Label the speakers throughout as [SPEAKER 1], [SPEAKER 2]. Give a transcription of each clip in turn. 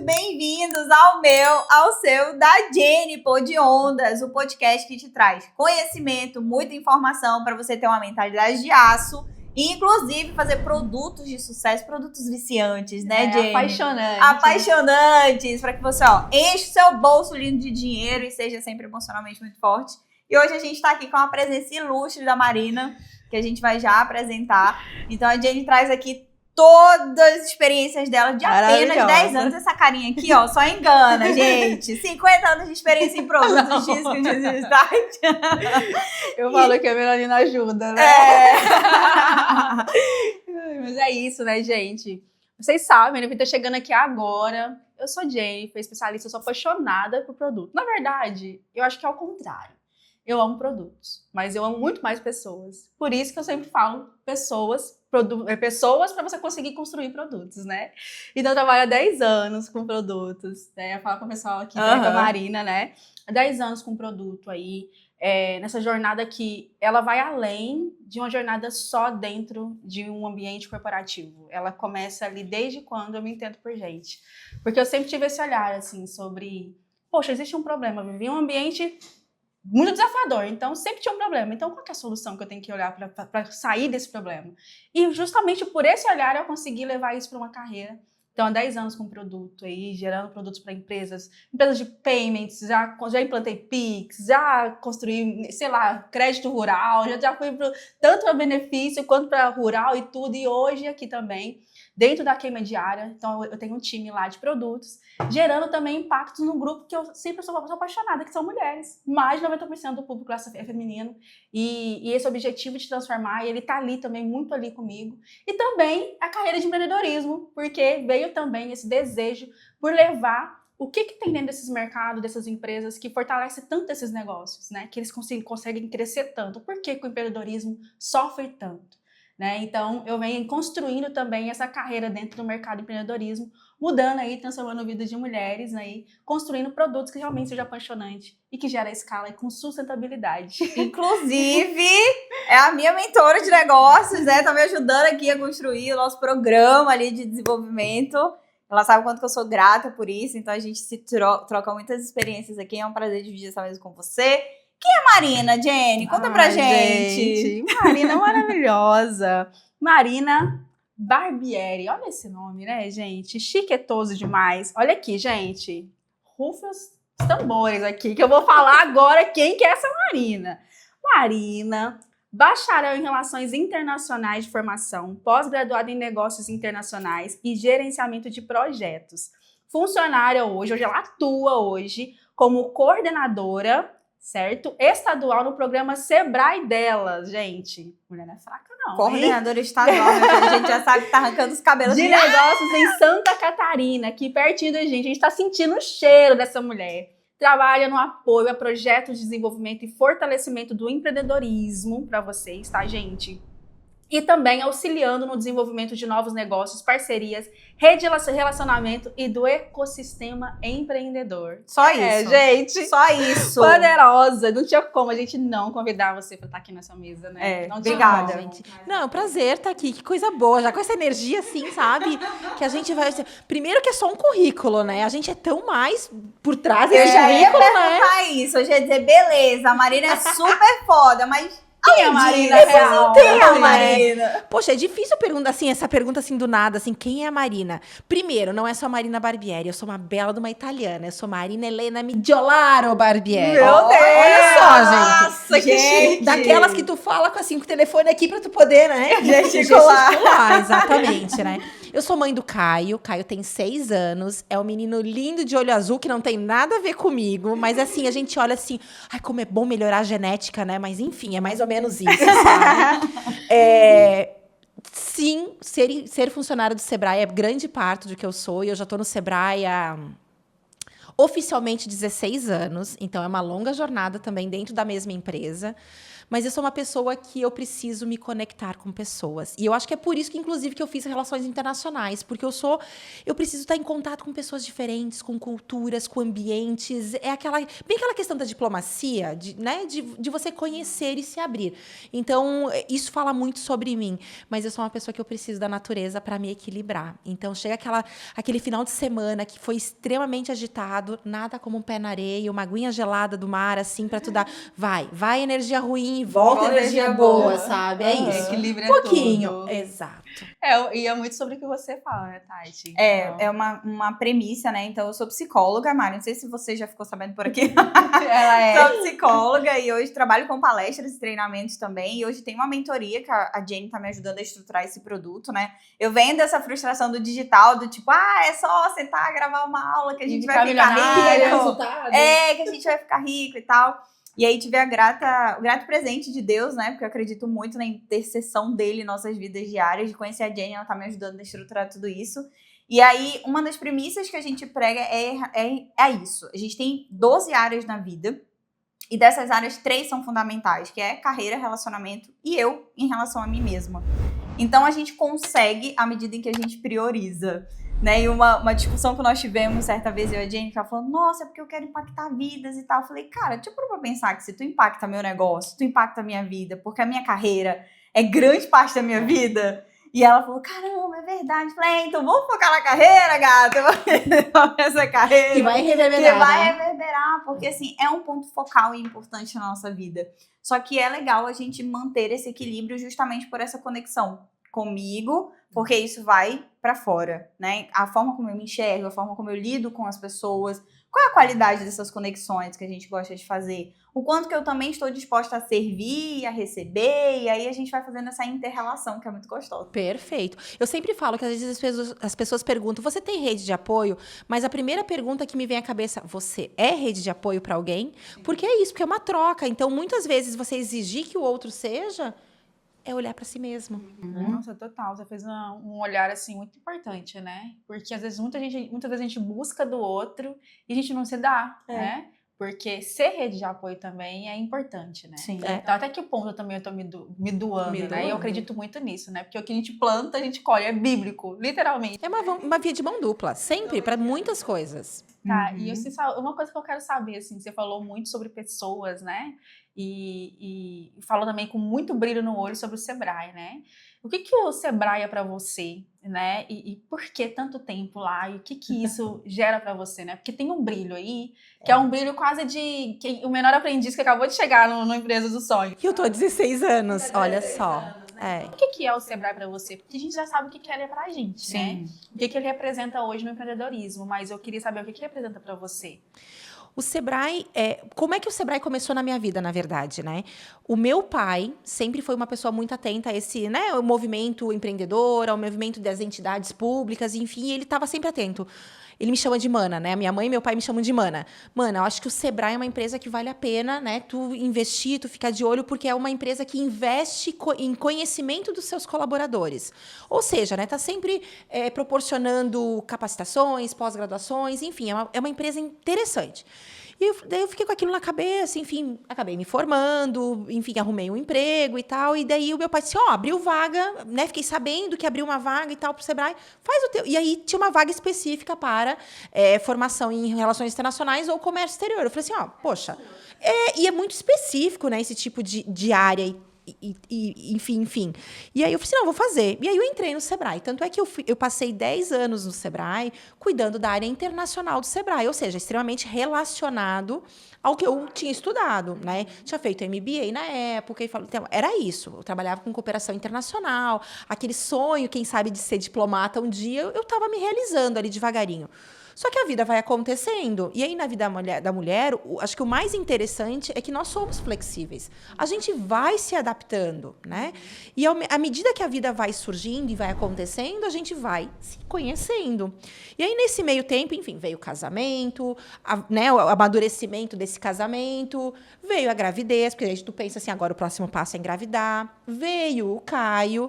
[SPEAKER 1] bem-vindos ao meu, ao seu, da Jenny Pô de Ondas, o podcast que te traz conhecimento, muita informação para você ter uma mentalidade de aço e, inclusive, fazer produtos de sucesso, produtos viciantes, né, Jenny?
[SPEAKER 2] Apaixonantes.
[SPEAKER 1] Apaixonantes, para que você, enche o seu bolso lindo de dinheiro e seja sempre emocionalmente muito forte. E hoje a gente está aqui com a presença ilustre da Marina, que a gente vai já apresentar. Então, a Jenny traz aqui todas as experiências dela de apenas 10 anos. Essa carinha aqui, só engana, gente. 50 anos de experiência em produtos digitais.
[SPEAKER 2] Eu falo que a melanina ajuda, né? Mas é isso, né, gente? Vocês sabem, né? Eu tô chegando aqui agora. Eu sou Jenny, sou especialista, eu sou apaixonada por produto. Na verdade, eu acho que é o contrário. Eu amo produtos, mas eu amo muito mais pessoas. Por isso que eu sempre falo pessoas para você conseguir construir produtos, né? Então, eu trabalho há 10 anos com produtos, né? Eu falo com o pessoal aqui, com a Marina, né? Há 10 anos com produto aí, nessa jornada que ela vai além de uma jornada só dentro de um ambiente corporativo. Ela começa ali desde quando eu me entendo por gente. Porque eu sempre tive esse olhar, assim, sobre... Poxa, existe um problema. Eu vivi em um ambiente muito desafiador, então sempre tinha um problema. Então, qual que é a solução que eu tenho que olhar para sair desse problema? E justamente por esse olhar eu consegui levar isso para uma carreira. Então, há 10 anos com produto aí, gerando produtos para empresas de payments, já implantei Pix, já construí, sei lá, crédito rural, já fui tanto para benefício quanto para rural e tudo. E hoje aqui também, dentro da Queima Diária, então eu tenho um time lá de produtos, gerando também impactos no grupo que eu sempre sou apaixonada, que são mulheres. Mais de 90% do público é feminino. E esse objetivo de transformar, ele tá ali também, muito ali comigo. E também a carreira de empreendedorismo, porque veio também esse desejo por levar o que tem dentro desses mercados, dessas empresas, que fortalece tanto esses negócios, né? Que eles conseguem crescer tanto. Por que o empreendedorismo sofre tanto? Né? Então, eu venho construindo também essa carreira dentro do mercado de empreendedorismo, mudando aí, transformando a vida de mulheres aí, construindo produtos que realmente sejam apaixonantes e que gera escala e com sustentabilidade.
[SPEAKER 1] Inclusive, é a minha mentora de negócios, né? Tá me ajudando aqui a construir o nosso programa ali de desenvolvimento. Ela sabe o quanto que eu sou grata por isso, então a gente se troca muitas experiências aqui. É um prazer dividir essa mesa com você. Quem é Marina, Jenny? Conta pra gente.
[SPEAKER 2] Marina maravilhosa. Marina Barbieri. Olha esse nome, né, gente? Chiquetoso demais. Olha aqui, gente. Rufa os tambores aqui, que eu vou falar agora quem que é essa Marina. Marina, bacharel em Relações Internacionais de Formação, pós-graduada em Negócios Internacionais e Gerenciamento de Projetos. Funcionária hoje ela atua hoje como coordenadora, certo? Estadual no programa Sebrae delas, gente. Mulher não é fraca, não.
[SPEAKER 1] Coordenadora estadual, a gente já sabe que tá arrancando os cabelos
[SPEAKER 2] de negócios em Santa Catarina, aqui pertinho da gente. A gente tá sentindo o cheiro dessa mulher. Trabalha no apoio a projetos de desenvolvimento e fortalecimento do empreendedorismo para vocês, tá, gente? E também auxiliando no desenvolvimento de novos negócios, parcerias, rede de relacionamento e do ecossistema empreendedor.
[SPEAKER 1] Só isso.
[SPEAKER 2] Gente.
[SPEAKER 1] Só isso.
[SPEAKER 2] Poderosa. Não tinha como a gente não convidar você para estar aqui nessa mesa, né? Não
[SPEAKER 1] obrigada.
[SPEAKER 3] Gente. Não, é um prazer estar aqui. Que coisa boa. Já com essa energia, assim, sabe? Que a gente vai... Primeiro que é só um currículo, né? A gente é tão mais por trás desse
[SPEAKER 1] currículo, né? Eu já ia
[SPEAKER 3] perguntar
[SPEAKER 1] isso. Eu já ia dizer, beleza, a Marina é super foda, mas...
[SPEAKER 2] Quem é a Marina?
[SPEAKER 1] Quem é a Marina?
[SPEAKER 3] Poxa, é difícil perguntar assim, essa pergunta assim do nada, assim, quem é a Marina? Primeiro, não é só Marina Barbieri, eu sou uma bela de uma italiana, eu sou Marina Helena Migliolaro Barbieri.
[SPEAKER 2] Meu Deus!
[SPEAKER 3] Olha só, gente.
[SPEAKER 2] Nossa, que chique!
[SPEAKER 3] Daquelas que tu fala com, assim, com o telefone aqui pra tu poder, né?
[SPEAKER 1] Gesticular.
[SPEAKER 3] Exatamente, né? Eu sou mãe do Caio tem 6 anos, é um menino lindo de olho azul que não tem nada a ver comigo, mas assim, a gente olha assim, ai, como é bom melhorar a genética, né? Mas enfim, é mais ou menos isso, sabe? Sim, ser funcionário do Sebrae é grande parte do que eu sou, e eu já tô no Sebrae há oficialmente 16 anos, então é uma longa jornada também dentro da mesma empresa. Mas eu sou uma pessoa que eu preciso me conectar com pessoas. E eu acho que é por isso que, inclusive, que eu fiz relações internacionais. Porque eu preciso estar em contato com pessoas diferentes, com culturas, com ambientes. É bem aquela questão da diplomacia, de você conhecer e se abrir. Então, isso fala muito sobre mim. Mas eu sou uma pessoa que eu preciso da natureza para me equilibrar. Então, chega aquele final de semana que foi extremamente agitado, nada como um pé na areia, uma aguinha gelada do mar, assim, para tu dar... Vai energia ruim, volta energia boa, sabe? É isso.
[SPEAKER 2] Equilíbrio
[SPEAKER 3] Um pouquinho.
[SPEAKER 2] tudo.
[SPEAKER 3] Exato.
[SPEAKER 2] E é muito sobre o que você fala, né, Tati?
[SPEAKER 1] É uma premissa, né? Então, eu sou psicóloga, Mari. Não sei se você já ficou sabendo por aqui.
[SPEAKER 2] Ela é.
[SPEAKER 1] Sou psicóloga e hoje trabalho com palestras e treinamentos também. E hoje tem uma mentoria que a Jenny tá me ajudando a estruturar esse produto, né? Eu venho dessa frustração do digital, do tipo, é só sentar, gravar uma aula que a gente vai ficar rico. Que a gente vai ficar rico e tal. E aí tive o grato presente de Deus, né? Porque eu acredito muito na intercessão dele em nossas vidas diárias. De conhecer a Jenny, ela tá me ajudando a estruturar tudo isso. E aí, uma das premissas que a gente prega é isso. A gente tem 12 áreas na vida. E dessas áreas, 3 são fundamentais. Que é carreira, relacionamento e eu em relação a mim mesma. Então, a gente consegue à medida em que a gente prioriza. Né? E uma discussão que nós tivemos certa vez, eu e a Jenny, que ela falou, nossa, é porque eu quero impactar vidas e tal. Eu falei, cara, deixa eu provar pra pensar que se tu impacta meu negócio, tu impacta a minha vida, porque a minha carreira é grande parte da minha vida. E ela falou, caramba, é verdade. Eu falei, então vamos focar na carreira, gata. Essa carreira.
[SPEAKER 3] Que vai reverberar.
[SPEAKER 1] Que vai reverberar, porque assim, é um ponto focal e importante na nossa vida. Só que é legal a gente manter esse equilíbrio justamente por essa conexão comigo, porque isso vai pra fora, né? A forma como eu me enxergo, a forma como eu lido com as pessoas, qual é a qualidade dessas conexões que a gente gosta de fazer? O quanto que eu também estou disposta a servir, a receber, e aí a gente vai fazendo essa inter-relação, que é muito gostosa.
[SPEAKER 3] Perfeito. Eu sempre falo que às vezes as pessoas perguntam, você tem rede de apoio? Mas a primeira pergunta que me vem à cabeça, você é rede de apoio para alguém? Porque é isso, porque é uma troca. Então, muitas vezes, você exigir que o outro seja... é olhar para si mesmo.
[SPEAKER 2] Nossa, total. Você fez um olhar, assim, muito importante, né? Porque, às vezes, muitas vezes a gente busca do outro e a gente não se dá, né? Porque ser rede de apoio também é importante, né?
[SPEAKER 1] Sim.
[SPEAKER 2] Então, até que ponto eu também tô me doando, né? E eu acredito muito nisso, né? Porque o que a gente planta, a gente colhe. É bíblico, literalmente.
[SPEAKER 3] É uma via de mão dupla, sempre, para muitas coisas.
[SPEAKER 2] Tá, e uma coisa que eu quero saber, assim, você falou muito sobre pessoas, né? E falou também com muito brilho no olho sobre o Sebrae, né? O que o Sebrae é para você, né? E por que tanto tempo lá? E o que isso gera para você, né? Porque tem um brilho aí, que é um brilho quase de o menor aprendiz que acabou de chegar no Empresa do Sonho.
[SPEAKER 3] E eu tô há 16 anos, olha só.
[SPEAKER 2] O que é o Sebrae para você? Porque a gente já sabe o que ele é pra gente, né? O que ele representa hoje no empreendedorismo, mas eu queria saber o que ele representa para você.
[SPEAKER 3] O Sebrae, como é que o Sebrae começou na minha vida, na verdade, né? O meu pai sempre foi uma pessoa muito atenta a esse, né, o movimento empreendedor, ao movimento das entidades públicas, enfim, ele estava sempre atento. Ele me chama de Mana, né? Minha mãe e meu pai me chamam de Mana. Mana, eu acho que o Sebrae é uma empresa que vale a pena, né? Tu investir, tu ficar de olho, porque é uma empresa que investe em conhecimento dos seus colaboradores. Ou seja, né? Tá sempre proporcionando capacitações, pós-graduações, enfim, é uma empresa interessante. E daí eu fiquei com aquilo na cabeça, enfim, acabei me formando, enfim, arrumei um emprego e tal. E daí o meu pai disse, abriu vaga, né? Fiquei sabendo que abriu uma vaga e tal pro Sebrae, faz o teu. E aí tinha uma vaga específica para formação em relações internacionais ou comércio exterior. Eu falei assim, poxa, e é muito específico, né? Esse tipo de área enfim. E aí eu falei assim, não, vou fazer. E aí eu entrei no Sebrae. Tanto é que eu passei 10 anos no Sebrae cuidando da área internacional do Sebrae, ou seja, extremamente relacionado ao que eu tinha estudado, né? Tinha feito MBA na época e então, era isso. Eu trabalhava com cooperação internacional, aquele sonho, quem sabe, de ser diplomata um dia, eu estava me realizando ali devagarinho. Só que a vida vai acontecendo. E aí, na vida da mulher, acho que o mais interessante é que nós somos flexíveis. A gente vai se adaptando, né? E à medida que a vida vai surgindo e vai acontecendo, a gente vai se conhecendo. E aí, nesse meio tempo, enfim, veio o casamento, né, o amadurecimento desse casamento, veio a gravidez, porque a gente pensa assim, agora o próximo passo é engravidar. Veio o Caio.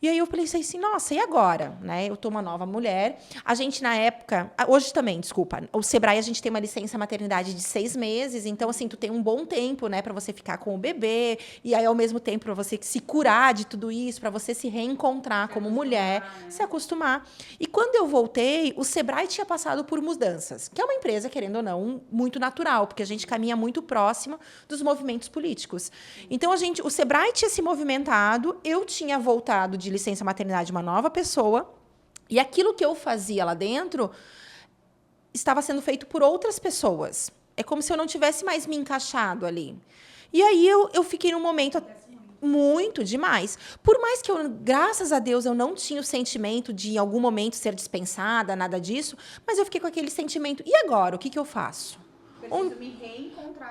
[SPEAKER 3] E aí eu pensei assim, nossa, e agora? Né? Eu tô uma nova mulher. A gente, na época... Hoje também, desculpa. O Sebrae, a gente tem uma licença maternidade de 6 meses. Então, assim, tu tem um bom tempo, né? Para você ficar com o bebê. E aí, ao mesmo tempo, para você se curar de tudo isso. Para você se reencontrar como mulher.
[SPEAKER 2] Né?
[SPEAKER 3] Se acostumar. E quando eu voltei, o Sebrae tinha passado por mudanças. Que é uma empresa, querendo ou não, muito natural. Porque a gente caminha muito próximo dos movimentos políticos. Então, o Sebrae tinha se movimentado. Eu tinha voltado de licença maternidade uma nova pessoa, e aquilo que eu fazia lá dentro estava sendo feito por outras pessoas. É como se eu não tivesse mais me encaixado ali. E aí eu fiquei num momento muito demais. Por mais que eu, graças a Deus, eu não tinha o sentimento de em algum momento ser dispensada, nada disso, mas eu fiquei com aquele sentimento, e agora? O que eu faço?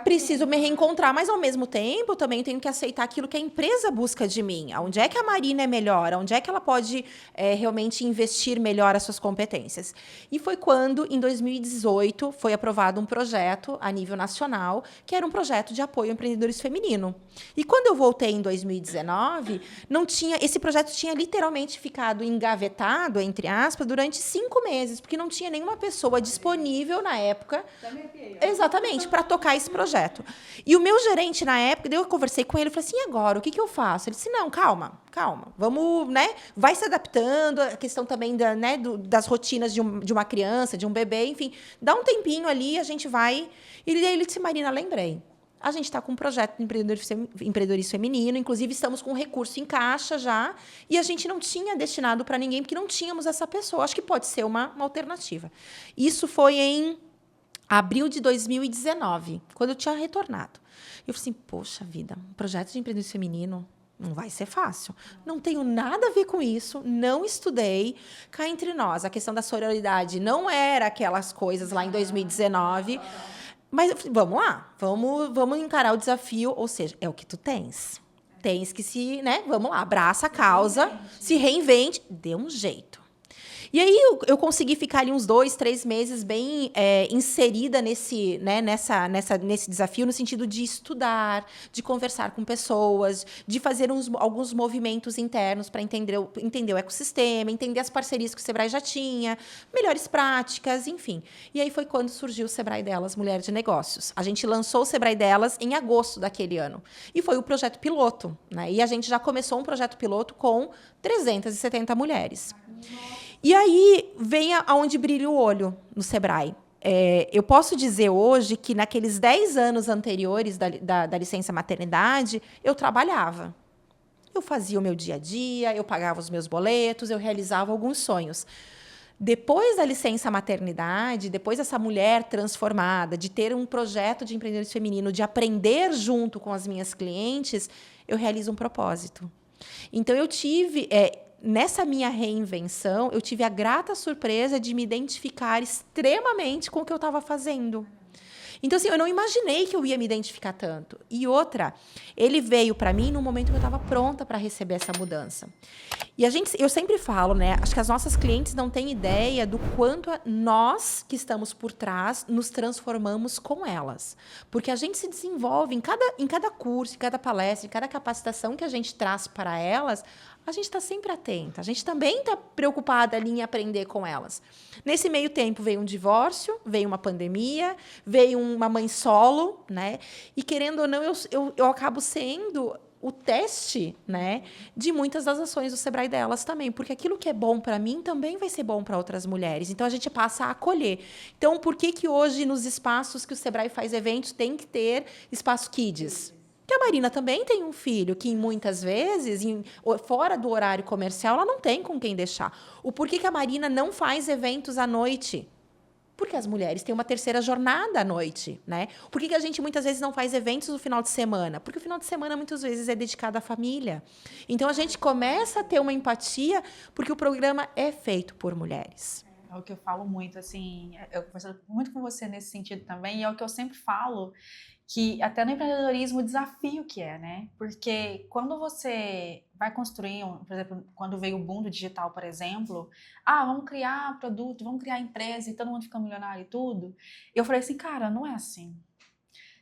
[SPEAKER 3] Preciso me reencontrar, mas ao mesmo tempo eu também tenho que aceitar aquilo que a empresa busca de mim. Onde é que a Marina é melhor? Onde é que ela pode realmente investir melhor as suas competências? E foi quando, em 2018, foi aprovado um projeto a nível nacional, que era um projeto de apoio ao empreendedorismo feminino. E quando eu voltei em 2019, esse projeto tinha literalmente ficado engavetado, entre aspas, durante 5 meses, porque não tinha nenhuma pessoa disponível na época. Exatamente, para tocar esse projeto. E o meu gerente, na época, eu conversei com ele e falei assim, e agora, o que eu faço? Ele disse, não, calma, vamos, né? Vai se adaptando, a questão também das rotinas de uma criança, de um bebê, enfim, dá um tempinho ali, a gente vai... E ele disse, Marina, lembrei. A gente está com um projeto de empreendedorismo feminino, inclusive estamos com um recurso em caixa já, e a gente não tinha destinado para ninguém, porque não tínhamos essa pessoa. Acho que pode ser uma alternativa. Isso foi em abril de 2019, quando eu tinha retornado. Eu falei assim, poxa vida, um projeto de empreendedorismo feminino não vai ser fácil. Não tenho nada a ver com isso, não estudei. Cá entre nós, a questão da sororidade não era aquelas coisas lá em 2019. Mas eu falei, vamos lá, vamos encarar o desafio. Ou seja, é o que tu tens. Tens que vamos lá, abraça a causa, se reinvente, dê um jeito. E aí eu consegui ficar ali uns 2, 3 meses bem inserida nesse desafio, no sentido de estudar, de conversar com pessoas, de fazer alguns movimentos internos para entender o ecossistema, entender as parcerias que o Sebrae já tinha, melhores práticas, enfim. E aí foi quando surgiu o Sebrae Delas, Mulher de Negócios. A gente lançou o Sebrae Delas em agosto daquele ano. E foi o projeto piloto, né? E a gente já começou um projeto piloto com 370 mulheres. E aí vem aonde brilha o olho no Sebrae. Eu posso dizer hoje que naqueles 10 anos anteriores da licença maternidade, eu trabalhava. Eu fazia o meu dia a dia, eu pagava os meus boletos, eu realizava alguns sonhos. Depois da licença maternidade, depois dessa mulher transformada, de ter um projeto de empreendedorismo feminino, de aprender junto com as minhas clientes, eu realizo um propósito. Então, eu tive... nessa minha reinvenção, eu tive a grata surpresa de me identificar extremamente com o que eu estava fazendo. Então, assim, eu não imaginei que eu ia me identificar tanto. E outra, ele veio para mim no momento que eu estava pronta para receber essa mudança. E eu sempre falo, né? Acho que as nossas clientes não têm ideia do quanto nós, que estamos por trás, nos transformamos com elas. Porque a gente se desenvolve em cada curso, em cada palestra, em cada capacitação que a gente traz para elas, a gente está sempre atenta. A gente também está preocupada ali em aprender com elas. Nesse meio tempo veio um divórcio, veio uma pandemia, veio uma mãe solo, né? E querendo ou não, eu acabo sendo o teste, né, de muitas das ações do Sebrae Delas também, porque aquilo que é bom para mim também vai ser bom para outras mulheres. Então a gente passa a acolher. Então por que hoje nos espaços que o Sebrae faz eventos tem que ter espaço kids? Porque a Marina também tem um filho que muitas vezes, fora do horário comercial, ela não tem com quem deixar. O porquê que a Marina não faz eventos à noite? Porque as mulheres têm uma terceira jornada à noite, né? Por que a gente muitas vezes não faz eventos no final de semana? Porque o final de semana muitas vezes é dedicado à família. Então a gente começa a ter uma empatia porque o programa é feito por mulheres.
[SPEAKER 2] É o que eu falo muito, assim, eu converso muito com você nesse sentido também, e é o que eu sempre falo, que até no empreendedorismo o desafio que é, né? Porque quando você vai construir, por exemplo, quando veio o boom do digital, por exemplo, vamos criar produto, vamos criar empresa e todo mundo fica milionário e tudo. Eu falei assim, cara, não é assim.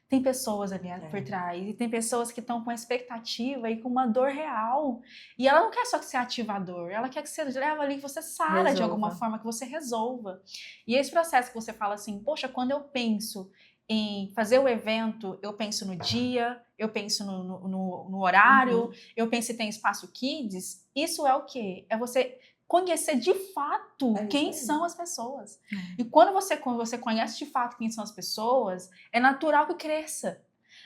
[SPEAKER 2] tem pessoas ali por trás. E tem pessoas que estão com expectativa e com uma dor real. E ela não quer só que você ative a dor. Ela quer que você leve ali, que você sara de alguma forma, que você resolva. E esse processo que você fala assim, poxa, quando eu penso em fazer o evento, eu penso no dia, eu penso no horário, eu penso se tem espaço kids. Isso é o quê? É você conhecer de fato quem são as pessoas. E quando você conhece de fato quem são as pessoas, é natural que cresça.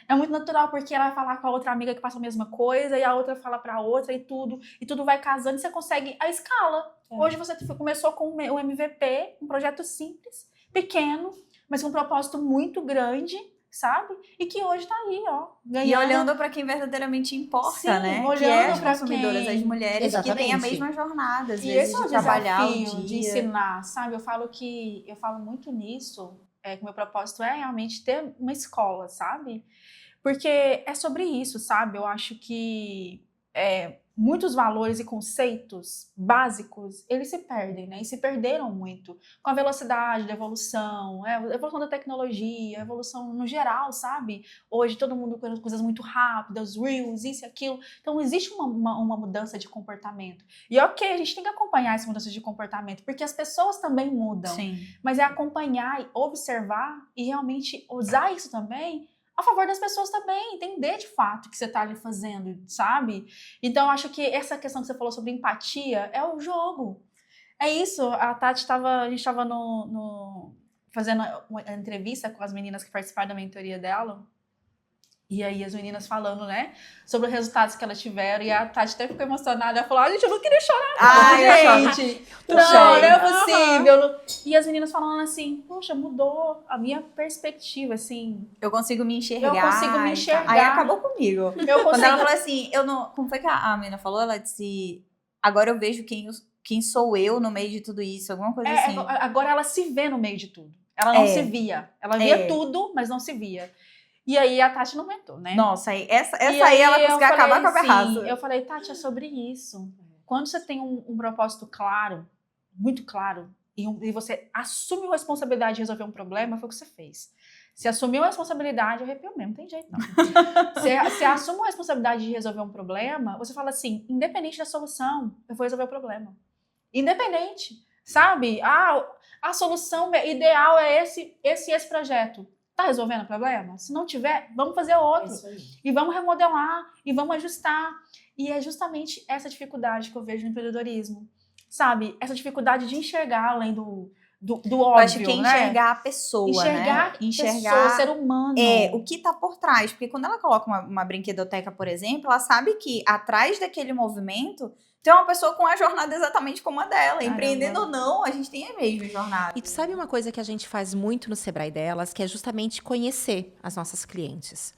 [SPEAKER 2] É muito natural, porque ela vai falar com a outra amiga que passa a mesma coisa, e a outra fala pra outra, e tudo vai casando, e você consegue a escala. Hoje você começou com o MVP, um projeto simples, pequeno, mas com um propósito muito grande, sabe? E que hoje tá aí, ó. Ganhando.
[SPEAKER 1] E olhando para quem verdadeiramente importa,
[SPEAKER 2] Sim,
[SPEAKER 1] né?
[SPEAKER 2] olhando
[SPEAKER 1] que é as
[SPEAKER 2] pra
[SPEAKER 1] consumidoras,
[SPEAKER 2] quem...
[SPEAKER 1] as mulheres
[SPEAKER 3] Exatamente.
[SPEAKER 1] que têm a mesma jornada, às
[SPEAKER 2] E
[SPEAKER 1] vezes,
[SPEAKER 2] esse é o
[SPEAKER 1] de trabalhar o
[SPEAKER 2] desafio
[SPEAKER 1] dia.
[SPEAKER 2] de ensinar, sabe? Eu falo muito nisso, que o meu propósito é realmente ter uma escola, sabe? Porque é sobre isso, sabe? Eu acho que muitos valores e conceitos básicos, eles se perdem, né? E se perderam muito com a velocidade da evolução, a evolução da tecnologia, a evolução no geral, sabe? Hoje todo mundo quer coisas muito rápidas, reels, isso e aquilo. Então existe uma mudança de comportamento. E ok, a gente tem que acompanhar essa mudança de comportamento, porque as pessoas também mudam.
[SPEAKER 1] Sim.
[SPEAKER 2] Mas é acompanhar, observar e realmente usar isso também a favor das pessoas também, entender de fato o que você está ali fazendo, sabe? Então, eu acho que essa questão que você falou sobre empatia é o jogo. É isso, a gente estava fazendo uma entrevista com as meninas que participaram da mentoria dela, e aí as meninas falando, né, sobre os resultados que elas tiveram, e a Tati até ficou emocionada, ela falou, gente, eu não queria chorar, gente. Não é possível. E as meninas falando assim, poxa, mudou a minha perspectiva, assim.
[SPEAKER 1] Eu consigo me enxergar.
[SPEAKER 2] Eu consigo me enxergar.
[SPEAKER 1] Aí acabou comigo.
[SPEAKER 2] Eu
[SPEAKER 1] Quando
[SPEAKER 2] consigo...
[SPEAKER 1] ela falou assim, eu não... Como foi que a menina falou? Ela disse, agora eu vejo quem sou eu no meio de tudo isso, alguma coisa assim.
[SPEAKER 2] Agora ela se vê no meio de tudo. Ela não se via. Ela via tudo, mas não se via. E aí a Tati não aguentou, né?
[SPEAKER 1] Nossa, essa aí ela conseguiu acabar com a berraça.
[SPEAKER 2] Eu falei, Tati, é sobre isso. Quando você tem um propósito claro, muito claro, e você assume a responsabilidade de resolver um problema, foi o que você fez. Se assumiu a responsabilidade, eu arrepio mesmo, não tem jeito não. Você assume a responsabilidade de resolver um problema, você fala assim, independente da solução, eu vou resolver o problema. Independente, sabe? A solução ideal é esse projeto. Tá resolvendo o problema? Se não tiver, vamos fazer outro. E vamos remodelar, e vamos ajustar. E é justamente essa dificuldade que eu vejo no empreendedorismo. Sabe? Essa dificuldade de enxergar além do óbvio, eu acho que é
[SPEAKER 1] enxergar a pessoa,
[SPEAKER 2] enxergar pessoa, ser humano.
[SPEAKER 1] O que tá por trás. Porque quando ela coloca uma brinquedoteca, por exemplo, ela sabe que atrás daquele movimento tem uma pessoa com a jornada exatamente como a dela. Caramba. Empreendendo ou não, a gente tem a mesma jornada.
[SPEAKER 3] E tu sabe uma coisa que a gente faz muito no Sebrae Delas, que é justamente conhecer as nossas clientes.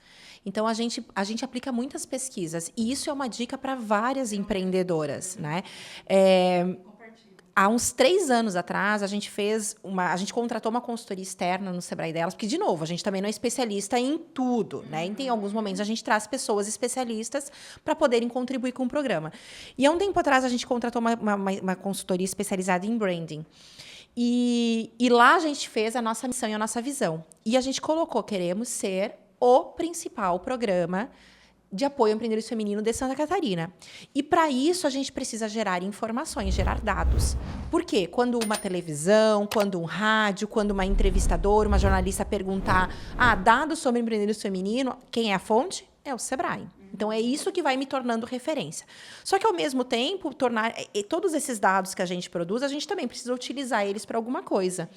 [SPEAKER 3] Então, a gente aplica muitas pesquisas. E isso é uma dica para várias empreendedoras, né? Há uns 3 anos atrás, a gente contratou uma consultoria externa no Sebrae Delas, porque, de novo, a gente também não é especialista em tudo, né? E em alguns momentos a gente traz pessoas especialistas para poderem contribuir com o programa. E há um tempo atrás a gente contratou uma consultoria especializada em branding. E lá a gente fez a nossa missão e a nossa visão. E a gente colocou, queremos ser o principal programa de apoio ao empreendedorismo feminino de Santa Catarina. E, para isso, a gente precisa gerar informações, gerar dados. Por quê? Quando uma televisão, quando um rádio, quando uma entrevistadora, uma jornalista perguntar dados sobre empreendedorismo feminino, quem é a fonte? É o Sebrae. Então, é isso que vai me tornando referência. Só que, ao mesmo tempo, todos esses dados que a gente produz, a gente também precisa utilizar eles para alguma coisa.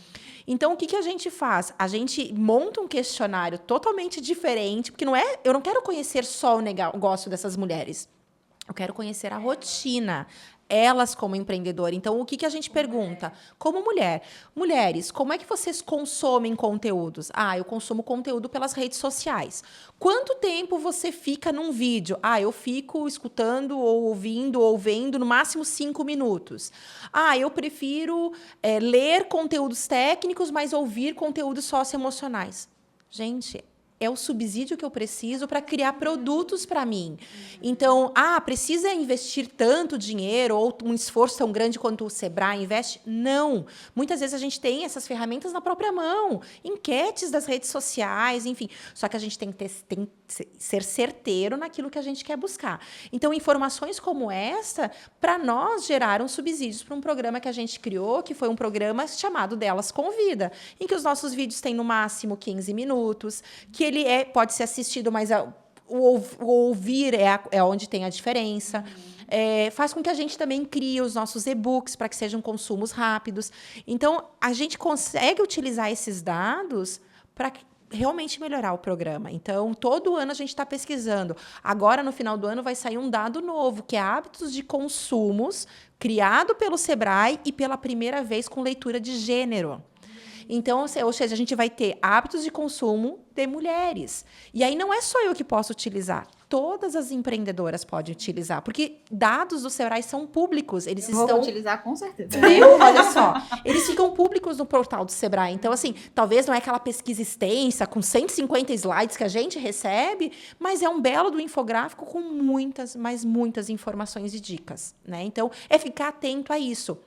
[SPEAKER 3] Então, o que a gente faz? A gente monta um questionário totalmente diferente, porque eu não quero conhecer só o negócio dessas mulheres. Eu quero conhecer a rotina, elas como empreendedora. Então, o que a gente pergunta? Como mulher. Mulheres, como é que vocês consomem conteúdos? Eu consumo conteúdo pelas redes sociais. Quanto tempo você fica num vídeo? Eu fico escutando, ou ouvindo, ou vendo, no máximo 5 minutos. Eu prefiro ler conteúdos técnicos, mas ouvir conteúdos socioemocionais. Gente, é o subsídio que eu preciso para criar produtos para mim. Então, precisa investir tanto dinheiro ou um esforço tão grande quanto o Sebrae investe? Não. Muitas vezes a gente tem essas ferramentas na própria mão, enquetes das redes sociais, enfim. Só que a gente tem que ser certeiro naquilo que a gente quer buscar. Então, informações como esta, para nós, geraram subsídios para um programa que a gente criou, que foi um programa chamado Delas Convida, em que os nossos vídeos têm no máximo 15 minutos, que ele pode ser assistido, mas o ouvir é onde tem a diferença. Faz com que a gente também crie os nossos e-books para que sejam consumos rápidos. Então, a gente consegue utilizar esses dados para realmente melhorar o programa. Então, todo ano a gente está pesquisando. Agora, no final do ano, vai sair um dado novo, que é hábitos de consumos, criado pelo Sebrae e pela primeira vez com leitura de gênero. Então, ou seja, a gente vai ter hábitos de consumo de mulheres. E aí não é só eu que posso utilizar. Todas as empreendedoras podem utilizar, porque dados do Sebrae são públicos. Eles
[SPEAKER 1] Vou utilizar com certeza.
[SPEAKER 3] Viu? Olha só. Eles ficam públicos no portal do Sebrae. Então, assim, talvez não é aquela pesquisa extensa, com 150 slides que a gente recebe, mas é um belo do infográfico com muitas, mas muitas informações e dicas, né? Então, é ficar atento a isso.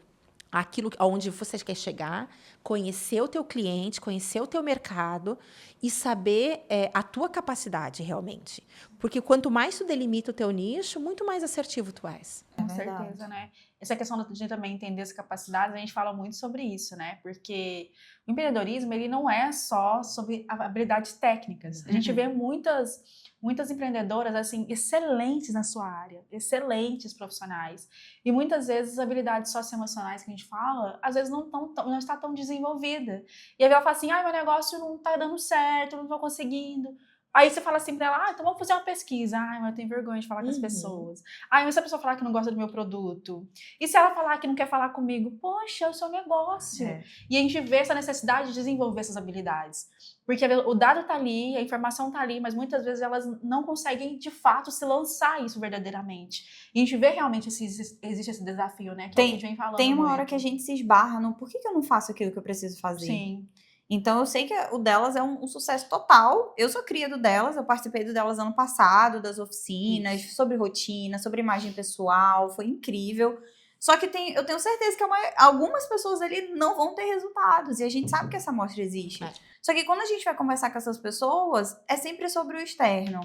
[SPEAKER 3] Aquilo onde você quer chegar, conhecer o teu cliente, conhecer o teu mercado e saber a tua capacidade realmente. Porque quanto mais tu delimita o teu nicho, muito mais assertivo tu és.
[SPEAKER 2] Com certeza, né? Essa questão de também entender as capacidades, a gente fala muito sobre isso, né? Porque o empreendedorismo, ele não é só sobre habilidades técnicas. A gente vê muitas empreendedoras, assim, excelentes na sua área, excelentes profissionais. E muitas vezes as habilidades socioemocionais que a gente fala, às vezes não está tão desenvolvida. E aí ela fala assim, meu negócio não está dando certo, não estou conseguindo. Aí você fala assim pra ela, então vamos fazer uma pesquisa. Mas eu tenho vergonha de falar com as pessoas. Mas se a pessoa falar que não gosta do meu produto? E se ela falar que não quer falar comigo? Poxa, é o seu negócio. E a gente vê essa necessidade de desenvolver essas habilidades. Porque o dado tá ali, a informação tá ali, mas muitas vezes elas não conseguem, de fato, se lançar isso verdadeiramente. E a gente vê realmente existe esse desafio, né? Que a gente vem falando.
[SPEAKER 1] Tem uma hora que a gente se esbarra no por que eu não faço aquilo que eu preciso fazer?
[SPEAKER 2] Sim.
[SPEAKER 1] Então, eu sei que o Delas é um sucesso total. Eu sou cria do Delas, eu participei do Delas ano passado, das oficinas, sobre rotina, sobre imagem pessoal, foi incrível. Só que eu tenho certeza que algumas pessoas ali não vão ter resultados, e a gente sabe que essa amostra existe. Só que quando a gente vai conversar com essas pessoas, é sempre sobre o externo.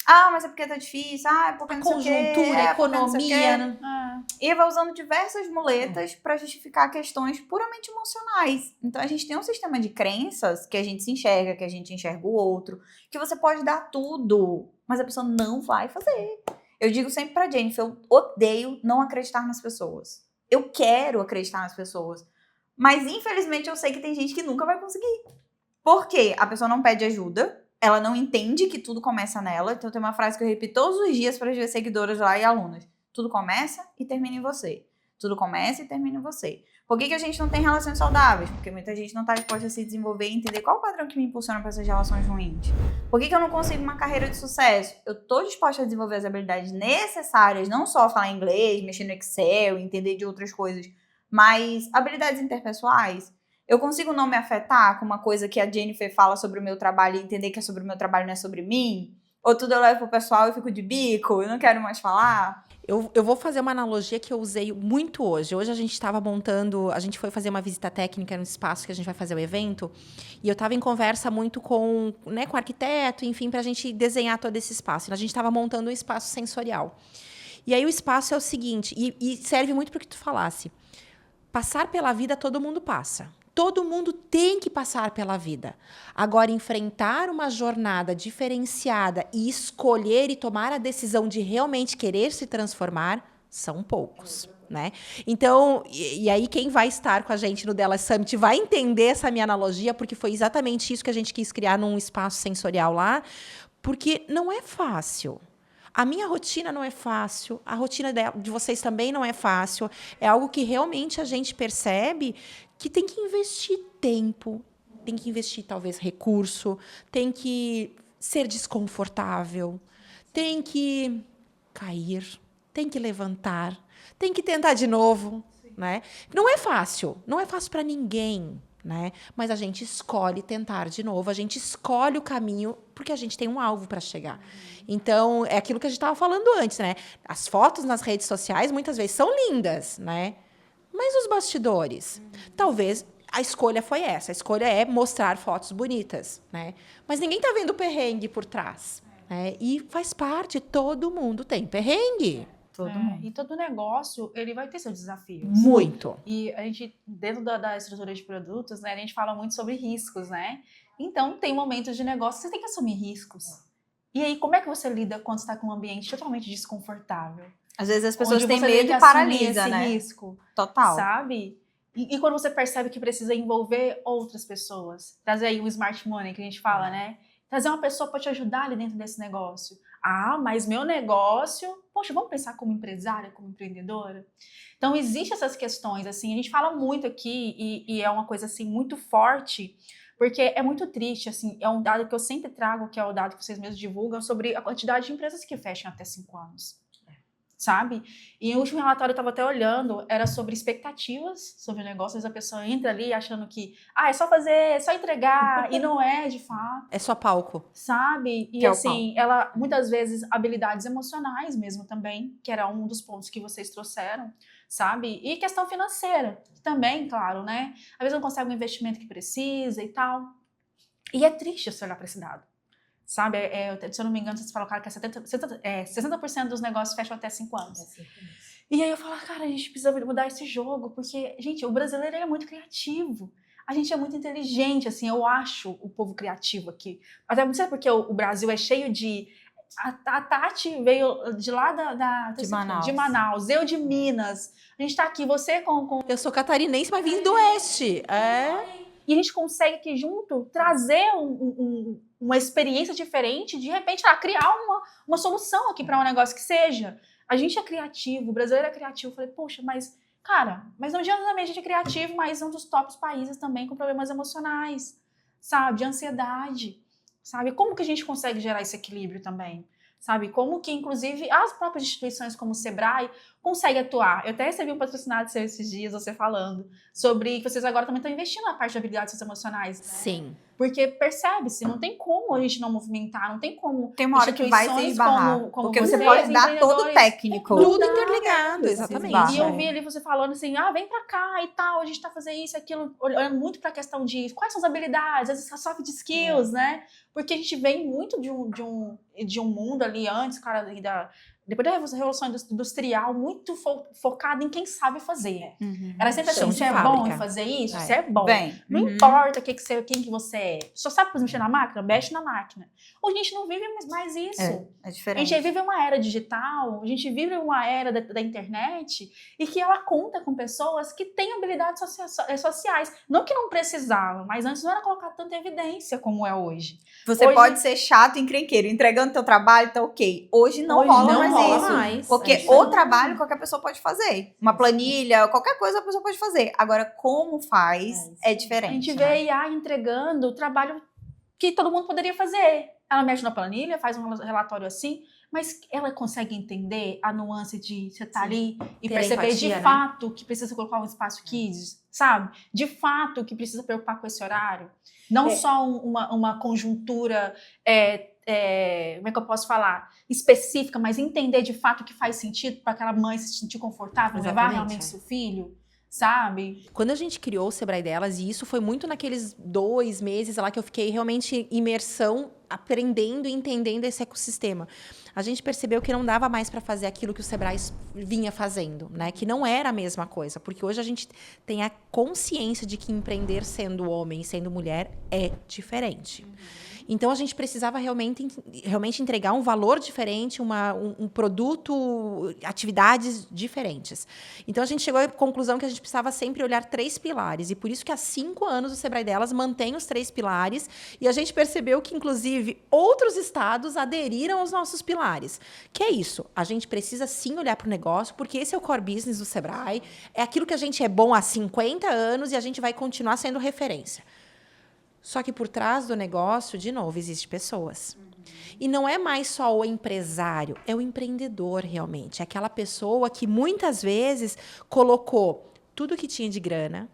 [SPEAKER 1] Mas é porque tá difícil, é porque não sei o quê.
[SPEAKER 3] Conjuntura, economia, né?
[SPEAKER 1] E vai usando diversas muletas para justificar questões puramente emocionais. Então, a gente tem um sistema de crenças que a gente se enxerga, que a gente enxerga o outro, que você pode dar tudo, mas a pessoa não vai fazer. Eu digo sempre pra Jennifer, eu odeio não acreditar nas pessoas. Eu quero acreditar nas pessoas. Mas, infelizmente, eu sei que tem gente que nunca vai conseguir. Por quê? A pessoa não pede ajuda, ela não entende que tudo começa nela. Então, tem uma frase que eu repito todos os dias para as minhas seguidoras lá e alunas. Tudo começa e termina em você. Tudo começa e termina em você. Por que a gente não tem relações saudáveis? Porque muita gente não está disposta a se desenvolver e entender qual o padrão que me impulsiona para essas relações ruins. Por que eu não consigo uma carreira de sucesso? Eu estou disposta a desenvolver as habilidades necessárias, não só falar inglês, mexer no Excel, entender de outras coisas, mas habilidades interpessoais. Eu consigo não me afetar com uma coisa que a Jennifer fala sobre o meu trabalho e entender que é sobre o meu trabalho, não é sobre mim? Ou tudo eu levo pro pessoal e fico de bico, eu não quero mais falar?
[SPEAKER 3] Eu vou fazer uma analogia que eu usei muito hoje. Hoje a gente estava montando, a gente foi fazer uma visita técnica no espaço que a gente vai fazer o evento, e eu estava em conversa muito com o arquiteto, enfim, para a gente desenhar todo esse espaço. A gente estava montando um espaço sensorial. E aí o espaço é o seguinte, e serve muito para o que tu falasse. Passar pela vida, todo mundo passa. Todo mundo tem que passar pela vida. Agora, enfrentar uma jornada diferenciada e escolher e tomar a decisão de realmente querer se transformar, são poucos, né? Então, e aí quem vai estar com a gente no Delas Summit vai entender essa minha analogia, porque foi exatamente isso que a gente quis criar num espaço sensorial lá, porque não é fácil. A minha rotina não é fácil, a rotina de vocês também não é fácil. É algo que realmente a gente percebe que tem que investir tempo, tem que investir, talvez, recurso, tem que ser desconfortável, tem que cair, tem que levantar, tem que tentar de novo, né? Não é fácil para ninguém. né? Mas a gente escolhe tentar de novo, a gente escolhe o caminho porque a gente tem um alvo para chegar. Então, é aquilo que a gente estava falando antes, né? As fotos nas redes sociais muitas vezes são lindas, né? Mas os bastidores, talvez a escolha foi essa. A escolha é mostrar fotos bonitas, né? Mas ninguém tá vendo o perrengue por trás, né? E faz parte, todo mundo tem perrengue.
[SPEAKER 1] Todo mundo.
[SPEAKER 2] E todo negócio, ele vai ter seus desafios.
[SPEAKER 3] Muito.
[SPEAKER 2] E a gente, dentro da estrutura de produtos, né, a gente fala muito sobre riscos, né? Então, tem momentos de negócio que você tem que assumir riscos. E aí, como é que você lida quando está com um ambiente totalmente desconfortável?
[SPEAKER 1] Às vezes as pessoas
[SPEAKER 2] Onde
[SPEAKER 1] têm
[SPEAKER 2] você tem
[SPEAKER 1] medo
[SPEAKER 2] que
[SPEAKER 1] e
[SPEAKER 2] assumir
[SPEAKER 1] paralisa,
[SPEAKER 2] esse
[SPEAKER 1] né?
[SPEAKER 2] risco,
[SPEAKER 1] Total.
[SPEAKER 2] sabe? E quando você percebe que precisa envolver outras pessoas, trazer aí o smart money que a gente fala, né? Trazer uma pessoa para te ajudar ali dentro desse negócio. Ah, mas meu negócio... Poxa, vamos pensar como empresária, como empreendedora? Então, existem essas questões, assim, a gente fala muito aqui e é uma coisa, assim, muito forte, porque é muito triste, assim, é um dado que eu sempre trago, que é o dado que vocês mesmos divulgam, sobre a quantidade de empresas que fecham até 5 anos. Sabe? E o último relatório eu estava até olhando, era sobre expectativas sobre o negócio. Às vezes a pessoa entra ali achando que é só fazer, é só entregar, e não é de fato.
[SPEAKER 3] É só palco.
[SPEAKER 2] Sabe? E
[SPEAKER 1] Que é o
[SPEAKER 2] assim, ela, muitas vezes, habilidades emocionais mesmo também, que era um dos pontos que vocês trouxeram, sabe? E questão financeira, também, claro, né? Às vezes não consegue o investimento que precisa e tal. E é triste você olhar para esse dado. Sabe, se eu não me engano, vocês falam, cara, que 60% dos negócios fecham até 5 anos. E aí eu falo, cara, a gente precisa mudar esse jogo, porque, gente, o brasileiro ele é muito criativo. A gente é muito inteligente, assim, eu acho o povo criativo aqui. Até não sei porque o Brasil é cheio de... A Tati veio de lá de Manaus, eu de Minas. A gente tá aqui, você com...
[SPEAKER 3] Eu sou catarinense, mas vim do Oeste.
[SPEAKER 2] E a gente consegue aqui junto trazer uma experiência diferente, de repente, criar uma solução aqui para um negócio que seja. A gente é criativo, o brasileiro é criativo. Eu falei, poxa, mas, cara, mas não adianta também a gente é criativo, mas é um dos tops países também com problemas emocionais, sabe? De ansiedade, sabe? Como que a gente consegue gerar esse equilíbrio também? Sabe? Como que, inclusive, as próprias instituições como o Sebrae conseguem atuar. Eu até recebi um patrocinado seu esses dias, você falando, sobre que vocês agora também estão investindo na parte de habilidades socioemocionais. Né?
[SPEAKER 3] Sim.
[SPEAKER 2] Porque percebe-se, não tem como a gente não movimentar, não tem como...
[SPEAKER 1] Tem uma hora que vai se esbarrar.
[SPEAKER 2] Como
[SPEAKER 1] porque você
[SPEAKER 2] vocês,
[SPEAKER 1] pode dar todo o técnico.
[SPEAKER 3] Tudo interligado, exatamente.
[SPEAKER 2] E eu vi ali você falando assim, vem pra cá e tal, a gente tá fazendo isso, aquilo, olhando muito pra questão de quais são as habilidades, as soft skills, né? Porque a gente vem muito de um mundo ali antes, cara, depois da Revolução Industrial, muito focada em quem sabe fazer. Era sempre assim, você é bom em fazer isso? Você é bom.
[SPEAKER 1] Bem,
[SPEAKER 2] Não importa quem que você é. Só sabe mexer na máquina? Mexe na máquina. Hoje a gente não vive mais isso.
[SPEAKER 1] É diferente.
[SPEAKER 2] A gente vive uma era digital, a gente vive uma era da internet e que ela conta com pessoas que têm habilidades sociais. Não que não precisavam, mas antes não era colocado tanta evidência como é hoje.
[SPEAKER 1] Você pode ser chato e encrenqueiro, entregando teu trabalho, tá ok. Hoje não rola mais isso. Porque o trabalho qualquer pessoa pode fazer. Uma planilha, qualquer coisa a pessoa pode fazer. Agora, como faz é diferente.
[SPEAKER 2] A gente vê a IA entregando o trabalho que todo mundo poderia fazer. Ela mexe na planilha, faz um relatório assim, mas ela consegue entender a nuance de você estar ali e perceber de fato que precisa colocar um espaço kids, sabe? De fato que precisa preocupar com esse horário. Não só uma conjuntura, como é que eu posso falar? Específica, mas entender de fato que faz sentido para aquela mãe se sentir confortável, levar realmente seu filho. Sabe?
[SPEAKER 3] Quando a gente criou o Sebrae Delas, e isso foi muito naqueles 2 meses lá que eu fiquei realmente imersão, aprendendo e entendendo esse ecossistema. A gente percebeu que não dava mais para fazer aquilo que o Sebrae vinha fazendo, né? Que não era a mesma coisa, porque hoje a gente tem a consciência de que empreender sendo homem e sendo mulher é diferente. Então, a gente precisava realmente entregar um valor diferente, um produto, atividades diferentes. Então, a gente chegou à conclusão que a gente precisava sempre olhar 3 pilares. E por isso que há 5 anos o Sebrae Delas mantém os 3 pilares. E a gente percebeu que, inclusive, outros estados aderiram aos nossos pilares. Que é isso. A gente precisa, sim, olhar para o negócio, porque esse é o core business do Sebrae. É aquilo que a gente é bom há 50 anos e a gente vai continuar sendo referência. Só que por trás do negócio, de novo, existem pessoas. E não é mais só o empresário, é o empreendedor realmente. É aquela pessoa que muitas vezes colocou tudo que tinha de grana,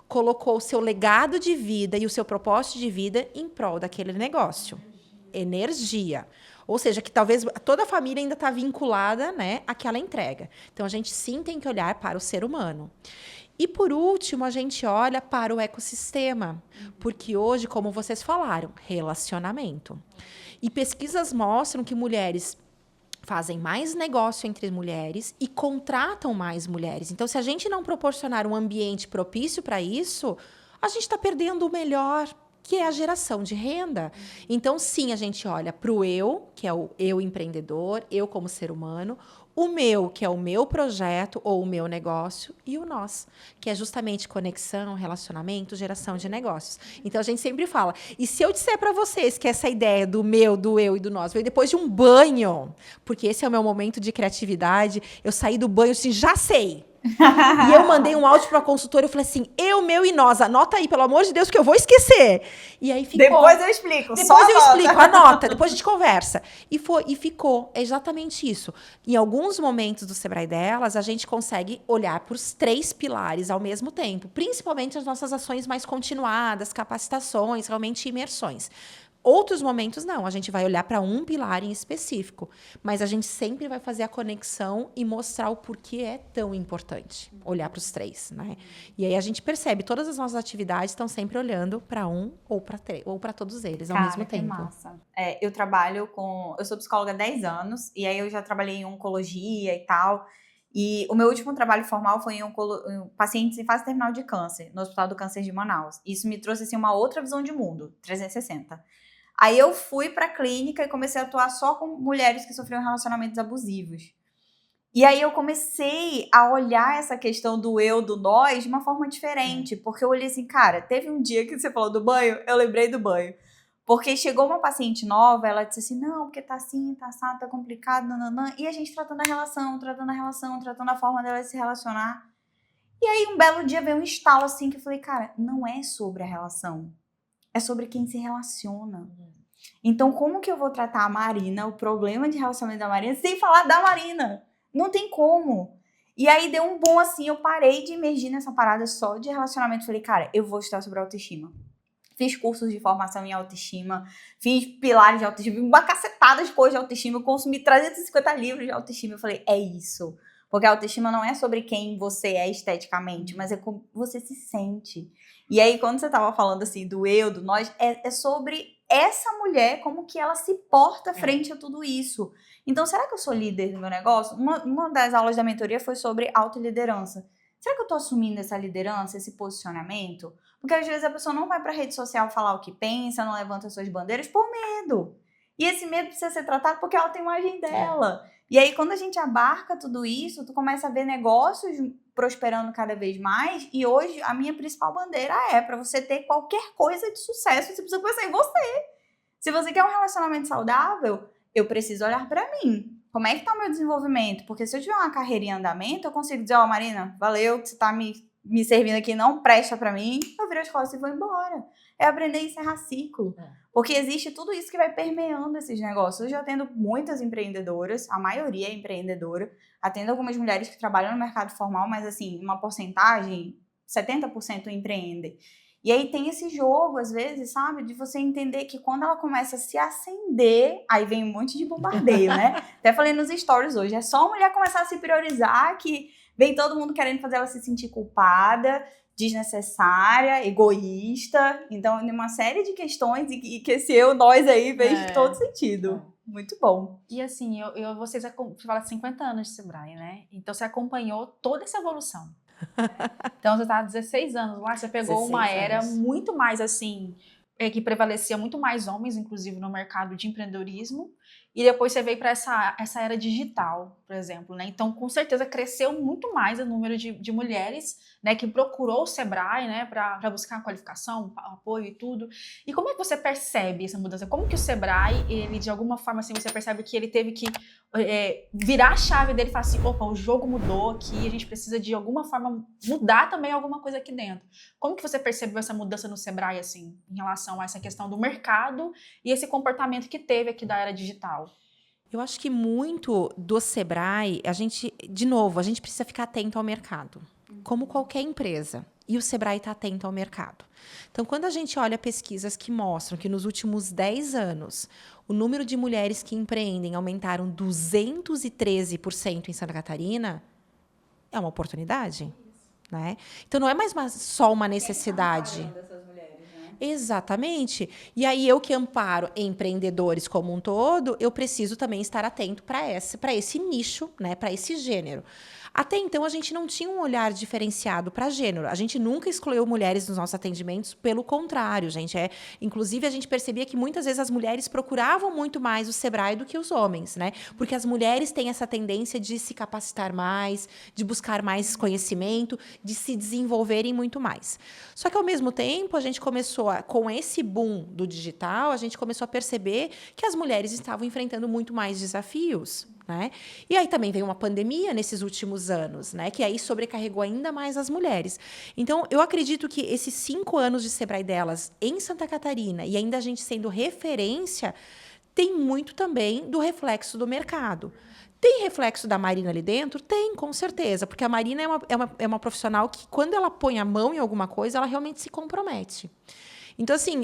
[SPEAKER 3] colocou o seu legado de vida e o seu propósito de vida em prol daquele negócio. Energia. Ou seja, que talvez toda a família ainda está vinculada, né, àquela entrega. Então, a gente sim tem que olhar para o ser humano. E, por último, a gente olha para o ecossistema. Porque hoje, como vocês falaram, relacionamento. E pesquisas mostram que mulheres fazem mais negócio entre mulheres e contratam mais mulheres. Então, se a gente não proporcionar um ambiente propício para isso, a gente está perdendo o melhor, que é a geração de renda. Então, sim, a gente olha para o eu, que é o eu empreendedor, eu como ser humano, o meu, que é o meu projeto ou o meu negócio, e o nós, que é justamente conexão, relacionamento, geração de negócios. Então, a gente sempre fala, e se eu disser para vocês que essa ideia do meu, do eu e do nós veio depois de um banho, porque esse é o meu momento de criatividade, eu saí do banho assim, já sei. E eu mandei um áudio para a consultora, eu falei assim, eu, meu e nós, anota aí, pelo amor de Deus, que eu vou esquecer. E aí ficou.
[SPEAKER 1] Depois eu explico,
[SPEAKER 3] Depois eu explico, anota, depois a gente conversa. E ficou, é exatamente isso. Em alguns momentos do Sebrae Delas, a gente consegue olhar para os 3 pilares ao mesmo tempo, principalmente as nossas ações mais continuadas, capacitações, realmente imersões. Outros momentos, não. A gente vai olhar para um pilar em específico. Mas a gente sempre vai fazer a conexão e mostrar o porquê é tão importante. Olhar para os 3, né? E aí a gente percebe, todas as nossas atividades estão sempre olhando para um ou para todos eles ao mesmo tempo.
[SPEAKER 1] Massa. Eu trabalho eu sou psicóloga há 10 anos, e aí eu já trabalhei em oncologia e tal. E o meu último trabalho formal foi em pacientes em fase terminal de câncer, no Hospital do Câncer de Manaus. Isso me trouxe assim, uma outra visão de mundo, 360. Aí eu fui pra clínica e comecei a atuar só com mulheres que sofriam relacionamentos abusivos. E aí eu comecei a olhar essa questão do eu, do nós, de uma forma diferente. Porque eu olhei assim, cara, teve um dia que você falou do banho, eu lembrei do banho. Porque chegou uma paciente nova, ela disse assim, não, porque tá assim, tá assado, tá complicado, nananã. E a gente tratando a relação, tratando a forma dela se relacionar. E aí um belo dia veio um estalo assim, que eu falei, cara, não é sobre a relação. É sobre quem se relaciona. Então, como que eu vou tratar a Marina, o problema de relacionamento da Marina, sem falar da Marina? Não tem como. E aí, deu um boom assim, eu parei de imergir nessa parada só de relacionamento. Falei, cara, eu vou estudar sobre autoestima. Fiz cursos de formação em autoestima, fiz pilares de autoestima, uma cacetada de coisas de autoestima, eu consumi 350 livros de autoestima. Eu falei, é isso. Porque a autoestima não é sobre quem você é esteticamente, mas é como você se sente. E aí, quando você tava falando assim do eu, do nós, é sobre essa mulher, como que ela se porta frente a tudo isso. Então, será que eu sou líder do meu negócio? Uma das aulas da mentoria foi sobre autoliderança. Será que eu tô assumindo essa liderança, esse posicionamento? Porque às vezes a pessoa não vai pra rede social falar o que pensa, não levanta suas bandeiras por medo. E esse medo precisa ser tratado porque ela tem a imagem dela. E aí, quando a gente abarca tudo isso, tu começa a ver negócios prosperando cada vez mais. E hoje, a minha principal bandeira é, para você ter qualquer coisa de sucesso, você precisa começar em você. Se você quer um relacionamento saudável, eu preciso olhar para mim. Como é que tá o meu desenvolvimento? Porque se eu tiver uma carreira em andamento, eu consigo dizer, ó, Marina, valeu, que você tá me servindo aqui, não presta para mim. Eu viro as costas e vou embora. É aprender a encerrar ciclo. Porque existe tudo isso que vai permeando esses negócios. Hoje eu atendo muitas empreendedoras, a maioria é empreendedora. Atendo algumas mulheres que trabalham no mercado formal, mas assim, uma porcentagem, 70% empreendem. E aí tem esse jogo, às vezes, sabe? De você entender que quando ela começa a se acender, aí vem um monte de bombardeio, né? Até falei nos stories hoje, é só a mulher começar a se priorizar que vem todo mundo querendo fazer ela se sentir culpada, desnecessária, egoísta. Então, tem uma série de questões e que esse eu, nós aí, fez todo sentido. Muito bom.
[SPEAKER 2] E assim, vocês falam 50 anos de Sebrae, né? Então, você acompanhou toda essa evolução. Então, você está há 16 anos lá, você pegou uma era muito mais assim, que prevalecia muito mais homens, inclusive, no mercado de empreendedorismo. E depois você veio para essa era digital, por exemplo, né? Então, com certeza, cresceu muito mais o número de mulheres, né, que procurou o Sebrae, né, para buscar qualificação, apoio e tudo. E como é que você percebe essa mudança? Como que o Sebrae, ele, de alguma forma, assim, você percebe que ele teve que virar a chave dele e falar assim, opa, o jogo mudou aqui, a gente precisa, de alguma forma, mudar também alguma coisa aqui dentro. Como que você percebeu essa mudança no Sebrae, assim, em relação a essa questão do mercado e esse comportamento que teve aqui da era digital?
[SPEAKER 3] Eu acho que muito do Sebrae, a gente precisa ficar atento ao mercado, como qualquer empresa. e o Sebrae está atento ao mercado. Então, quando a gente olha pesquisas que mostram que nos últimos 10 anos o número de mulheres que empreendem aumentaram 213% em Santa Catarina, é uma oportunidade, né? Então, não é mais só uma necessidade. Exatamente. E aí, eu que amparo empreendedores como um todo, eu preciso também estar atento para esse nicho, né? Para esse gênero. Até então, a gente não tinha um olhar diferenciado para gênero. A gente nunca excluiu mulheres nos nossos atendimentos, pelo contrário, gente. Inclusive, a gente percebia que muitas vezes as mulheres procuravam muito mais o Sebrae do que os homens, né? Porque as mulheres têm essa tendência de se capacitar mais, de buscar mais conhecimento, de se desenvolverem muito mais. Só que, ao mesmo tempo, a gente começou, com esse boom do digital, a gente começou a perceber que as mulheres estavam enfrentando muito mais desafios, né? E aí também veio uma pandemia nesses últimos anos, né? Que aí sobrecarregou ainda mais as mulheres. Então, eu acredito que esses 5 anos de Sebrae delas em Santa Catarina, e ainda a gente sendo referência, tem muito também do reflexo do mercado. Tem reflexo da Marina ali dentro? Tem, com certeza. Porque a Marina é uma profissional que, quando ela põe a mão em alguma coisa, ela realmente se compromete. Então, assim,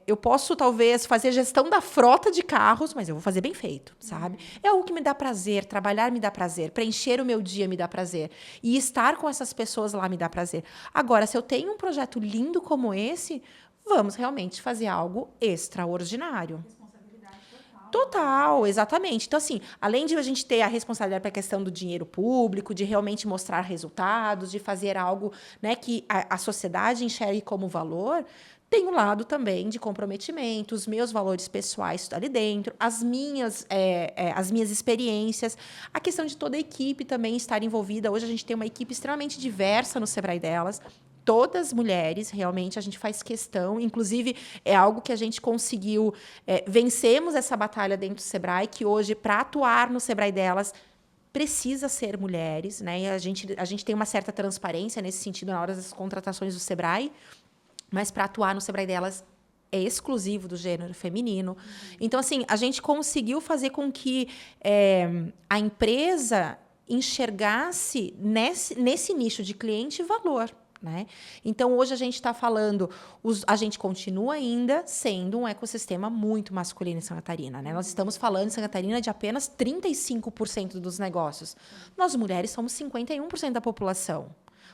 [SPEAKER 3] eu posso, talvez, fazer gestão da frota de carros, mas eu vou fazer bem feito, sabe? É algo que me dá prazer, trabalhar me dá prazer, preencher o meu dia me dá prazer. E estar com essas pessoas lá me dá prazer. Agora, se eu tenho um projeto lindo como esse, vamos realmente fazer algo extraordinário. Total, exatamente. Então, assim, além de a gente ter a responsabilidade para a questão do dinheiro público, de realmente mostrar resultados, de fazer algo, né, que a sociedade enxergue como valor, tem um lado também de comprometimento, os meus valores pessoais ali dentro, as minhas experiências, a questão de toda a equipe também estar envolvida. Hoje a gente tem uma equipe extremamente diversa no Sebrae delas, todas mulheres, realmente a gente faz questão, inclusive é algo que a gente conseguiu, vencemos essa batalha dentro do Sebrae, que hoje, para atuar no Sebrae delas, precisa ser mulheres, né? E a gente tem uma certa transparência nesse sentido na hora das contratações do Sebrae, mas para atuar no Sebrae delas é exclusivo do gênero feminino. Então, assim, a gente conseguiu fazer com que a empresa enxergasse nesse nicho de cliente valor, né? Então, hoje a gente está falando, a gente continua ainda sendo um ecossistema muito masculino em Santa Catarina, né? Nós estamos falando em Santa Catarina de apenas 35% dos negócios. Nós, mulheres, somos 51% da população.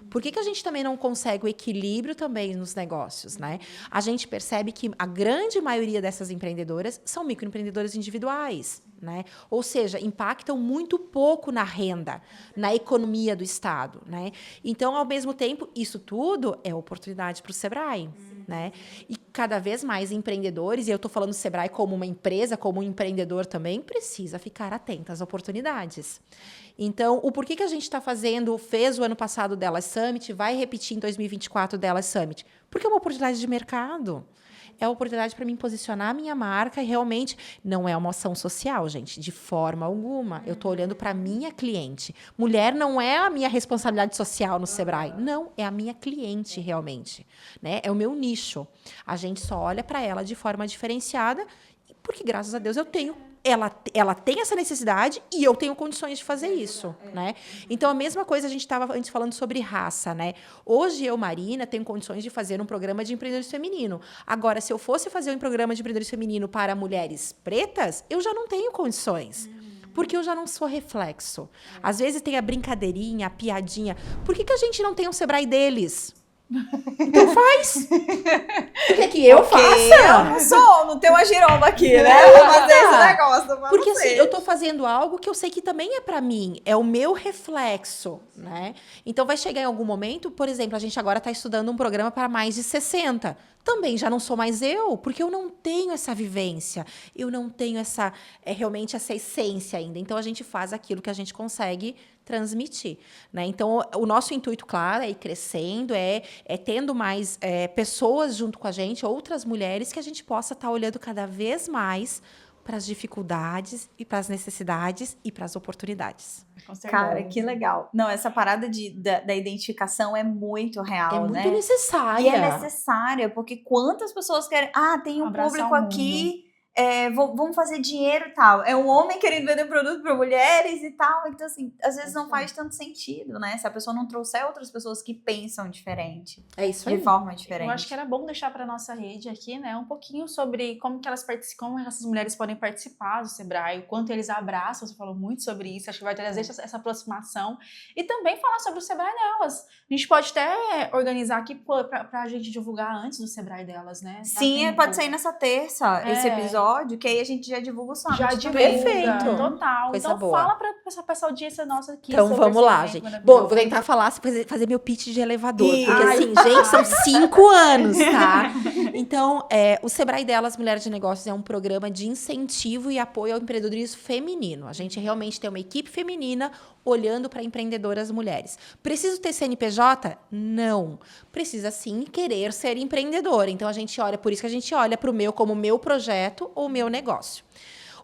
[SPEAKER 3] Por que a gente também não consegue o equilíbrio também nos negócios, né? A gente percebe que a grande maioria dessas empreendedoras são microempreendedoras individuais, né? Ou seja, impactam muito pouco na renda, na economia do Estado, né? Então, ao mesmo tempo, isso tudo é oportunidade para o Sebrae, né? E cada vez mais empreendedores, e eu estou falando do Sebrae como uma empresa, como um empreendedor também, precisa ficar atento às oportunidades. Então, o porquê que a gente fez o ano passado o Delas Summit, vai repetir em 2024 o Delas Summit? Porque é uma oportunidade de mercado. É uma oportunidade para mim posicionar a minha marca e realmente não é uma ação social, gente, de forma alguma. Eu estou olhando para a minha cliente. Mulher não é a minha responsabilidade social no Sebrae. Não, é a minha cliente realmente, né? É o meu nicho. A gente só olha para ela de forma diferenciada porque, graças a Deus, eu tenho... Ela tem essa necessidade e eu tenho condições de fazer isso, né? Então, a mesma coisa, a gente estava antes falando sobre raça, né? Hoje, eu, Marina, tenho condições de fazer um programa de empreendedorismo feminino. Agora, se eu fosse fazer um programa de empreendedorismo feminino para mulheres pretas, eu já não tenho condições. Porque eu já não sou reflexo. Às vezes tem a brincadeirinha, a piadinha. Por que a gente não tem um Sebrae deles? Então faz! Por que eu faça?
[SPEAKER 1] Eu não tenho uma giromba aqui, né? Vou fazer esse negócio.
[SPEAKER 3] Porque assim, eu tô fazendo algo que eu sei que também é para mim, é o meu reflexo, né? Então vai chegar em algum momento, por exemplo, a gente agora tá estudando um programa para mais de 60. Também já não sou mais eu, porque eu não tenho essa vivência, eu não tenho realmente essa essência ainda. Então a gente faz aquilo que a gente consegue transmitir, né? Então, o nosso intuito, claro, é ir crescendo, é tendo mais pessoas junto com a gente, outras mulheres, que a gente possa estar olhando cada vez mais para as dificuldades e para as necessidades e para as oportunidades.
[SPEAKER 1] Cara, que legal. Não, essa parada da identificação é muito real,
[SPEAKER 3] né? É muito
[SPEAKER 1] né?
[SPEAKER 3] necessária.
[SPEAKER 1] E é necessária, porque quantas pessoas querem... tem um público aqui... vamos fazer dinheiro e tal. É um homem querendo vender produto para mulheres e tal. Então, assim, às vezes não faz tanto sentido, né? Se a pessoa não trouxer outras pessoas que pensam diferente.
[SPEAKER 3] É isso aí.
[SPEAKER 1] De forma diferente.
[SPEAKER 2] Eu acho que era bom deixar para nossa rede aqui, né, um pouquinho sobre como essas mulheres podem participar do Sebrae, o quanto eles abraçam. Você falou muito sobre isso, acho que vai trazer essa aproximação. E também falar sobre o Sebrae delas. A gente pode até organizar aqui para a gente divulgar antes do Sebrae delas, né?
[SPEAKER 1] Sim, pode sair nessa terça esse episódio, que aí a gente já divulga o site.
[SPEAKER 2] Já divulga,
[SPEAKER 3] perfeito.
[SPEAKER 2] Total.
[SPEAKER 3] Coisa
[SPEAKER 2] então
[SPEAKER 3] boa.
[SPEAKER 2] Fala para essa audiência nossa aqui.
[SPEAKER 3] Então
[SPEAKER 2] sobre
[SPEAKER 3] vamos
[SPEAKER 2] esse
[SPEAKER 3] lá,
[SPEAKER 2] evento
[SPEAKER 3] gente.
[SPEAKER 2] maravilhoso.
[SPEAKER 3] Bom, vou tentar falar, fazer meu pitch de elevador.
[SPEAKER 1] Ih,
[SPEAKER 3] Porque
[SPEAKER 2] ai,
[SPEAKER 3] assim, gente, são 5 anos, tá? Então, o Sebrae Delas Mulheres de Negócios é um programa de incentivo e apoio ao empreendedorismo feminino. A gente realmente tem uma equipe feminina olhando para empreendedoras mulheres. Preciso ter CNPJ? Não. Precisa sim querer ser empreendedora. Então, por isso que a gente olha para o meu como meu projeto ou meu negócio.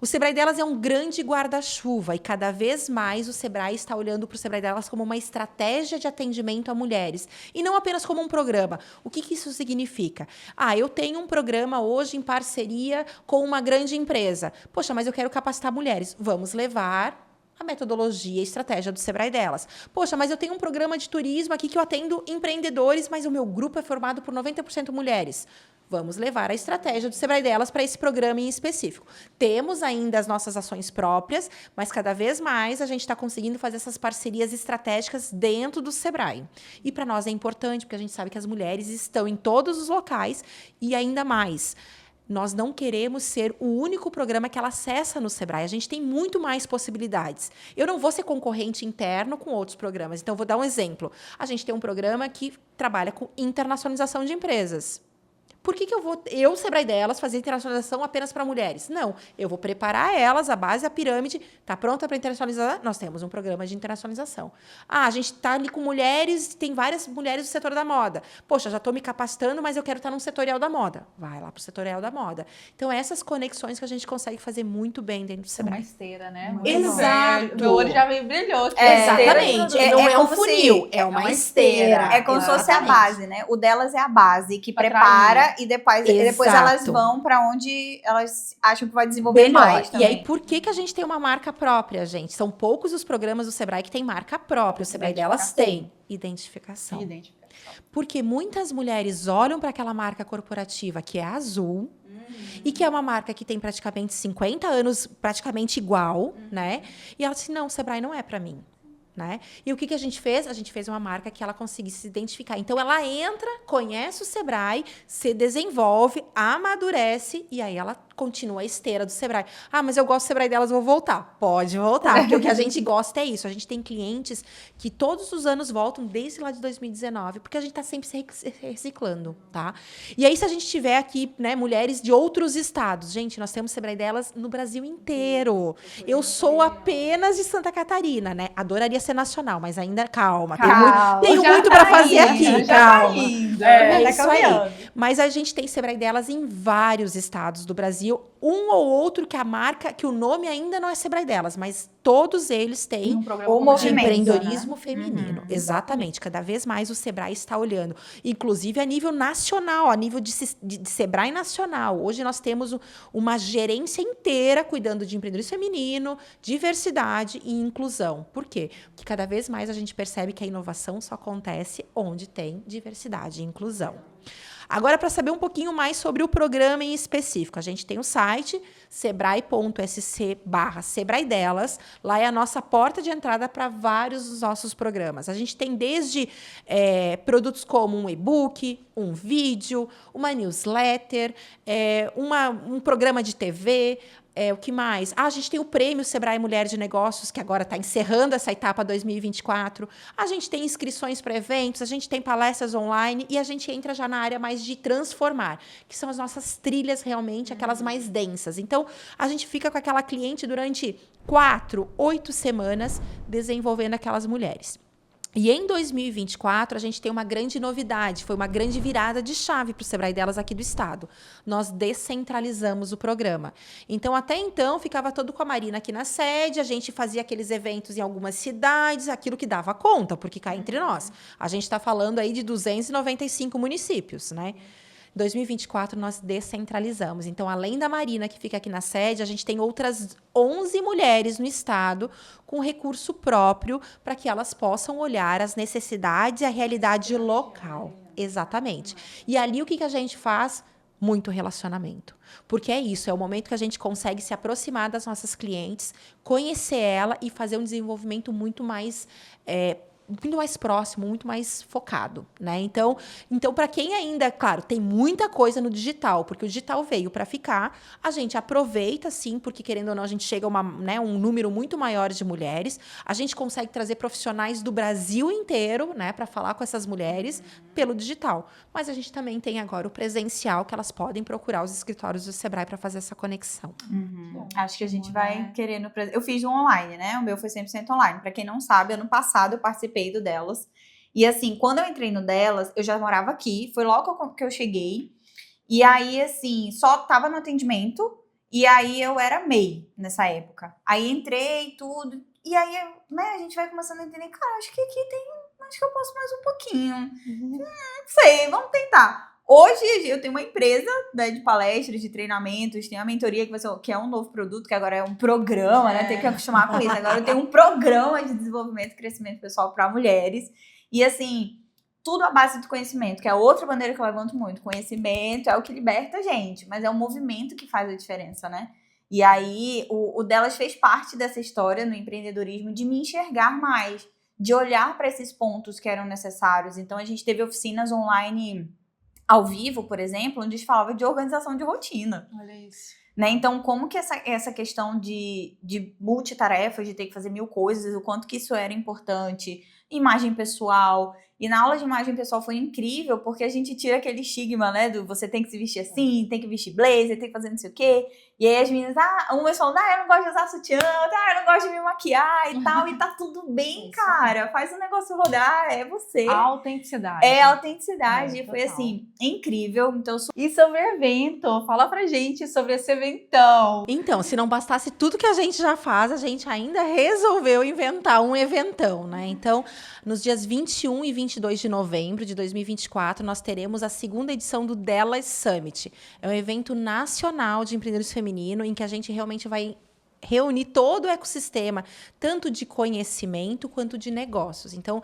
[SPEAKER 3] O Sebrae Delas é um grande guarda-chuva e cada vez mais o Sebrae está olhando para o Sebrae Delas como uma estratégia de atendimento a mulheres e não apenas como um programa. O que isso significa? Eu tenho um programa hoje em parceria com uma grande empresa. Poxa, mas eu quero capacitar mulheres. Vamos levar a metodologia e a estratégia do Sebrae Delas. Poxa, mas eu tenho um programa de turismo aqui que eu atendo empreendedores, mas o meu grupo é formado por 90% mulheres. Vamos levar a estratégia do Sebrae Delas para esse programa em específico. Temos ainda as nossas ações próprias, mas cada vez mais a gente está conseguindo fazer essas parcerias estratégicas dentro do Sebrae. E para nós é importante, porque a gente sabe que as mulheres estão em todos os locais e ainda mais. Nós não queremos ser o único programa que ela acessa no Sebrae. A gente tem muito mais possibilidades. Eu não vou ser concorrente interno com outros programas. Então, vou dar um exemplo. A gente tem um programa que trabalha com internacionalização de empresas. Por que eu, Sebrae Delas, fazer internacionalização apenas para mulheres? Não, eu vou preparar elas, a base, a pirâmide, está pronta para internacionalizar? Nós temos um programa de internacionalização. A gente está ali com mulheres, tem várias mulheres do setor da moda. Poxa, já estou me capacitando, mas eu quero estar num setorial da moda. Vai lá para o setorial da moda. Então, essas conexões que a gente consegue fazer muito bem dentro do Sebrae.
[SPEAKER 2] Uma esteira, né?
[SPEAKER 3] Exato.
[SPEAKER 2] Meu olho já veio brilhou.
[SPEAKER 3] Exatamente. Não é um
[SPEAKER 1] como
[SPEAKER 3] funil, é uma esteira.
[SPEAKER 1] É como se fosse a base, né? O delas é a base que prepara e depois elas vão para onde elas acham que vai desenvolver mais também.
[SPEAKER 3] E aí, por que a gente tem uma marca própria, gente? São poucos os programas do Sebrae que tem marca própria. O Sebrae Delas tem identificação. Porque muitas mulheres olham para aquela marca corporativa que é azul e que é uma marca que tem praticamente 50 anos, praticamente igual, né? E ela disse, não, o Sebrae não é para mim. Né? E o que a gente fez? A gente fez uma marca que ela conseguisse se identificar. Então, ela entra, conhece o Sebrae, se desenvolve, amadurece e aí ela continua a esteira do Sebrae. Mas eu gosto do Sebrae Delas, vou voltar. Pode voltar, porque o que a gente gosta é isso. A gente tem clientes que todos os anos voltam, desde lá de 2019, porque a gente está sempre se reciclando, tá? E aí, se a gente tiver aqui, né, mulheres de outros estados, gente, nós temos Sebrae Delas no Brasil inteiro. Eu sou apenas de Santa Catarina, né? Adoraria ser nacional, mas ainda, calma. Tenho muito para fazer aqui, calma. É isso aí. Mas a gente tem Sebrae Delas em vários estados do Brasil, um ou outro que o nome ainda não é Sebrae Delas, mas todos eles têm
[SPEAKER 1] o
[SPEAKER 3] empreendedorismo feminino. Exatamente. Cada vez mais o Sebrae está olhando. Inclusive a nível nacional, a nível de Sebrae nacional. Hoje nós temos uma gerência inteira cuidando de empreendedorismo feminino, diversidade e inclusão. Por quê? Porque cada vez mais a gente percebe que a inovação só acontece onde tem diversidade e inclusão. Agora, para saber um pouquinho mais sobre o programa em específico, a gente tem o site sebrae.sc/Sebrae Delas. Lá é a nossa porta de entrada para vários dos nossos programas. A gente tem desde produtos como um e-book, um vídeo, uma newsletter, um programa de TV. O que mais? A gente tem o prêmio Sebrae Mulher de Negócios, que agora está encerrando essa etapa 2024. A gente tem inscrições para eventos, a gente tem palestras online e a gente entra já na área mais de transformar, que são as nossas trilhas realmente, aquelas mais densas. Então, a gente fica com aquela cliente durante 4, 8 semanas desenvolvendo aquelas mulheres. E em 2024, a gente tem uma grande novidade, foi uma grande virada de chave para o Sebrae Delas aqui do estado. Nós descentralizamos o programa. Então, até então, ficava todo com a Marina aqui na sede, a gente fazia aqueles eventos em algumas cidades, aquilo que dava conta, porque cá entre nós. A gente está falando aí de 295 municípios, né? Em 2024, nós descentralizamos. Então, além da Marina, que fica aqui na sede, a gente tem outras 11 mulheres no estado com recurso próprio para que elas possam olhar as necessidades e a realidade local. Exatamente. E ali, o que a gente faz? Muito relacionamento. Porque é isso, é o momento que a gente consegue se aproximar das nossas clientes, conhecer ela e fazer um desenvolvimento muito mais próximo, muito mais focado, né? Então para quem ainda, claro, tem muita coisa no digital, porque o digital veio para ficar, a gente aproveita, sim, porque querendo ou não, a gente chega a um número muito maior de mulheres, a gente consegue trazer profissionais do Brasil inteiro, né, para falar com essas mulheres pelo digital. Mas a gente também tem agora o presencial, que elas podem procurar os escritórios do Sebrae para fazer essa conexão.
[SPEAKER 1] Acho que a gente vai querer no presencial. Eu fiz o online, né? O meu foi 100% online. Para quem não sabe, ano passado eu participei do delas. E assim, quando eu entrei no delas, eu já morava aqui. Foi logo que eu cheguei. E aí, assim, só tava no atendimento. E aí eu era MEI nessa época. Aí entrei e tudo. E aí, né, a gente vai começando a entender. Cara, acho que aqui tem... Acho que eu posso mais um pouquinho. Não sei, vamos tentar. Hoje eu tenho uma empresa, né, de palestras, de treinamentos, tem a mentoria que é um novo produto, que agora é um programa, né? Tem que acostumar com isso. Agora eu tenho um programa de desenvolvimento e crescimento pessoal para mulheres. E assim, tudo à base do conhecimento, que é outra bandeira que eu levanto muito. Conhecimento é o que liberta a gente, mas é o movimento que faz a diferença, né? E aí, o delas fez parte dessa história no empreendedorismo de me enxergar mais, de olhar para esses pontos que eram necessários. Então, a gente teve oficinas online ao vivo, por exemplo, onde a gente falava de organização de rotina.
[SPEAKER 2] Olha isso.
[SPEAKER 1] Né? Então, como que essa questão de multitarefas, de ter que fazer 1000 coisas, o quanto que isso era importante, imagem pessoal. E na aula de imagem pessoal foi incrível, porque a gente tira aquele estigma, né, do você tem que se vestir assim, tem que vestir blazer, tem que fazer não sei o quê. E aí as meninas, umas falam, eu não gosto de usar sutiã, eu não gosto de me maquiar e tal, e tá tudo bem, cara. Faz o negócio rodar, é você.
[SPEAKER 2] A autenticidade.
[SPEAKER 1] É, a autenticidade. E foi, assim, incrível. Então,
[SPEAKER 2] E sobre o evento? Fala pra gente sobre esse eventão.
[SPEAKER 3] Então, se não bastasse tudo que a gente já faz, a gente ainda resolveu inventar um eventão, né? Então, nos dias 21 e 22 de novembro de 2024, nós teremos a segunda edição do Delas Summit. É um evento nacional de empreendedorismo feminino, em que a gente realmente vai reunir todo o ecossistema, tanto de conhecimento quanto de negócios. Então,